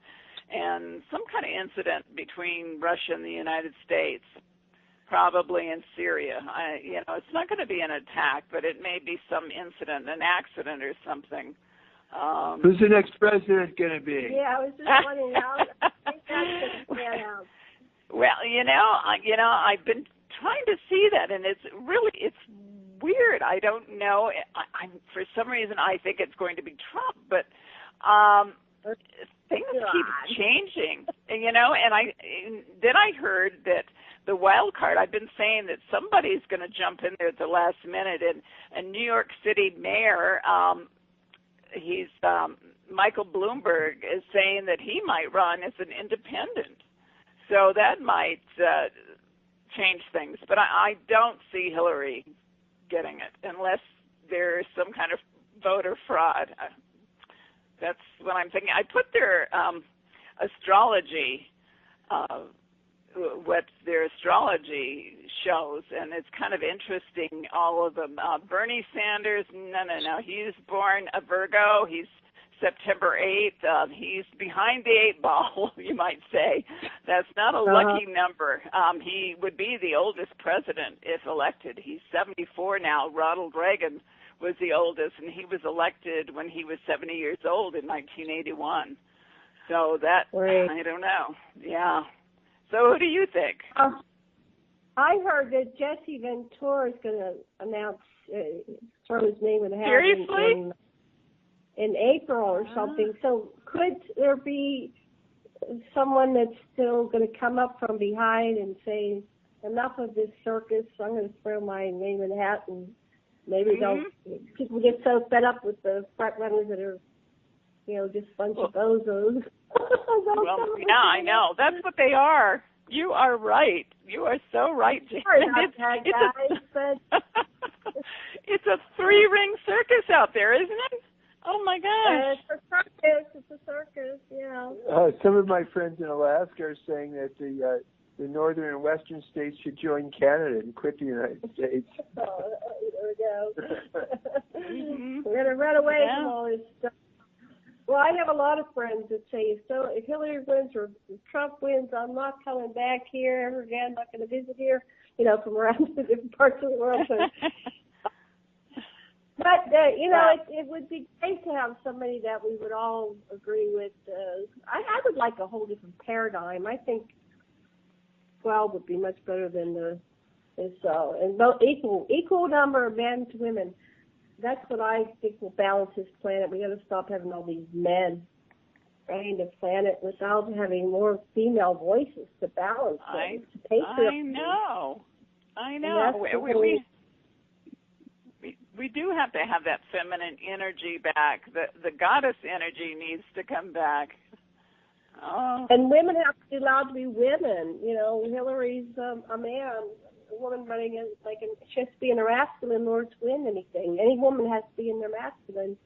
and some kind of incident between Russia and the United States, probably in Syria. It's not going to be an attack, but it may be some incident, an accident or something. Who's the next president going to be? Yeah, I was just wondering how I think that's going to pan out. Well, I've been trying to see that, and it's weird. I don't know. I'm for some reason I think it's going to be Trump, but things keep changing, and then I heard that the wild card. I've been saying that somebody's going to jump in there at the last minute, and a New York City mayor. He's Michael Bloomberg is saying that he might run as an independent, so that might change things. But I don't see Hillary getting it unless there's some kind of voter fraud. That's what I'm thinking. I put their astrology, what their astrology shows, and it's kind of interesting, all of them. Bernie Sanders, no. He's born a Virgo. He's September 8th. He's behind the 8 ball, you might say. That's not a lucky number. He would be the oldest president if elected. He's 74 now. Ronald Reagan was the oldest, and he was elected when he was 70 years old in 1981. So that, I don't know. Yeah. So who do you think? I heard that Jesse Ventura is going to announce, throw his name in the hat. Seriously? In April or something. So could there be someone that's still going to come up from behind and say, enough of this circus, I'm going to throw my name in the hat, and maybe people get so fed up with the front runners that are, just a bunch of bozos. Well, yeah, I know. That's what they are. You are right. You are so right, Jan. It's a 3-ring circus out there, isn't it? Oh, my gosh. It's a circus. It's a circus, yeah. Some of my friends in Alaska are saying that the northern and western states should join Canada and quit the United States. There we go. We're going to run away from all this stuff. Well, I have a lot of friends that say, if Hillary wins or if Trump wins, I'm not coming back here ever again. I'm not going to visit here, from around the different parts of the world. But, it would be great to have somebody that we would all agree with. I would like a whole different paradigm. I think 12 would be much better than this. And equal number of men to women. That's what I think will balance this planet. We got to stop having all these men running the planet without having more female voices to balance it. I know. We do have to have that feminine energy back. The goddess energy needs to come back. Oh. And women have to be allowed to be women. Hillary's a man. A woman running it, she has to be in her masculine in order to win anything. Any woman has to be in their masculine.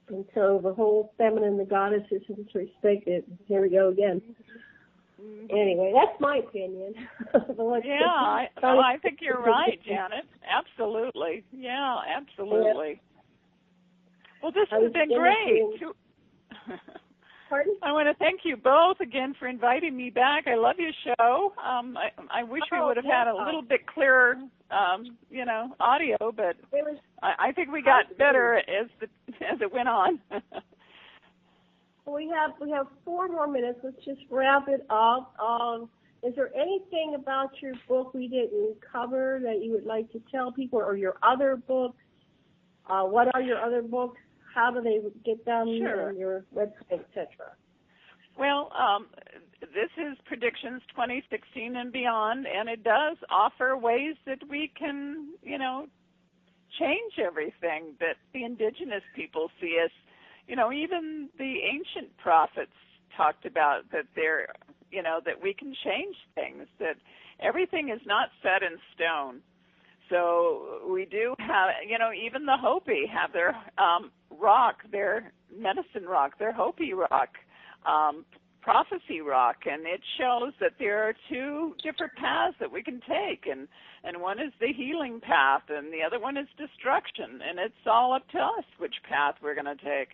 And so the whole feminine, the goddess is respected. Here we go again. Anyway, that's my opinion. I think you're right, Janet. Absolutely. Yeah, absolutely. Yeah. Well, this has been great. Pardon? I want to thank you both again for inviting me back. I love your show. I wish we would have had a little bit clearer, audio, but I think we got better as it went on. We have 4 more minutes. Let's just wrap it up. Is there anything about your book we didn't cover that you would like to tell people, or your other books? What are your other books? How do they get them on your website, etc.? Well, this is Predictions 2016 and Beyond, and it does offer ways that we can, change everything, that the indigenous people see us. Even the ancient prophets talked about that that we can change things, that everything is not set in stone. So we do have, even the Hopi have their rock, their medicine rock, their Hopi rock, prophecy rock, and it shows that there are two different paths that we can take, and one is the healing path, and the other one is destruction, and it's all up to us which path we're going to take.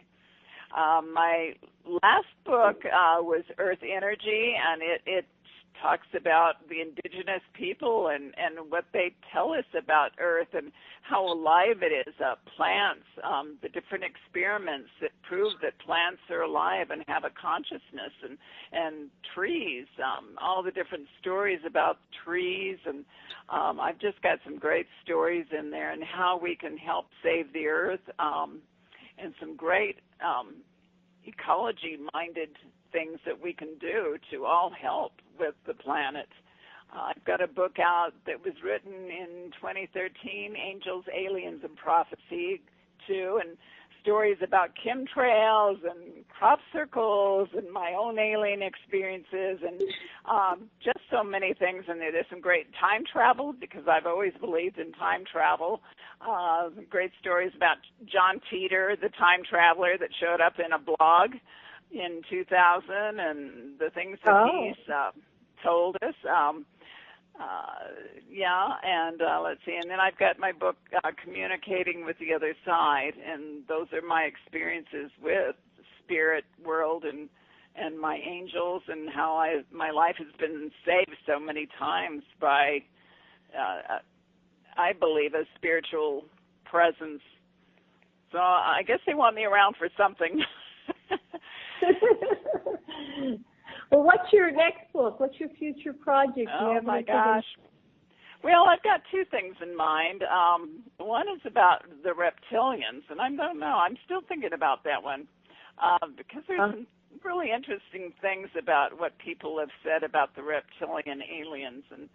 My last book was Earth Energy, and it talks about the indigenous people and what they tell us about Earth and how alive it is. Plants, the different experiments that prove that plants are alive and have a consciousness, and trees, all the different stories about trees. And I've just got some great stories in there and how we can help save the Earth, and some great ecology-minded things that we can do to all help with the planet. I've got a book out that was written in 2013, Angels, Aliens, and Prophecy, too, and stories about chemtrails and crop circles and my own alien experiences, and just so many things in there. There's some great time travel, because I've always believed in time travel. Some great stories about John Teeter, the time traveler that showed up in a blog in 2000, and the things that he's told us. Let's see. And then I've got my book, Communicating with the Other Side, and those are my experiences with the spirit world and my angels, and how my life has been saved so many times by, I believe, a spiritual presence. So I guess they want me around for something. Well, what's your next book? What's your future project? Oh, my gosh. Well, I've got two things in mind. One is about the reptilians, and I don't know. I'm still thinking about that one, because there's some really interesting things about what people have said about the reptilian aliens and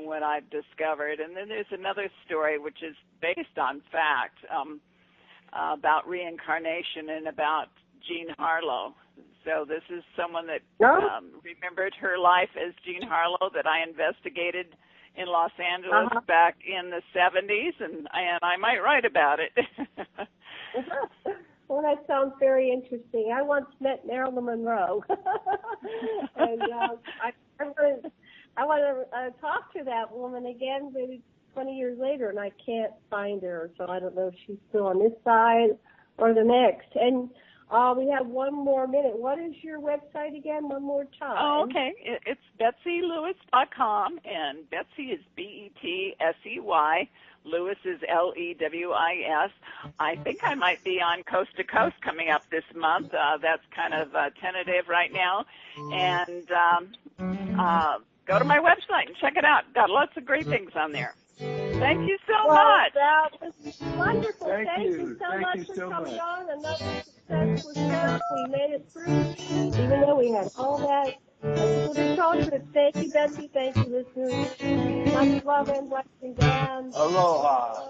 what I've discovered. And then there's another story which is based on fact, about reincarnation and about Jean Harlow. So this is someone that remembered her life as Jean Harlow that I investigated in Los Angeles back in the 70s, and I might write about it. Well, that sounds very interesting. I once met Marilyn Monroe, and I want to talk to that woman again, maybe 20 years later, and I can't find her, so I don't know if she's still on this side or the next. And we have one more minute. What is your website again, one more time? Oh, okay. It's BetseyLewis.com, and Betsey is B-E-T-S-E-Y. Lewis is L-E-W-I-S. I think I might be on Coast to Coast coming up this month. That's kind of tentative right now. And go to my website and check it out. Got lots of great things on there. Thank you so much. That was wonderful. Thank you so Thank much you for so coming much. on. Another successful show. We made it through, even though we had all that difficulty. But thank you, Betsey. Thank you, listeners. Much love and blessings. Aloha.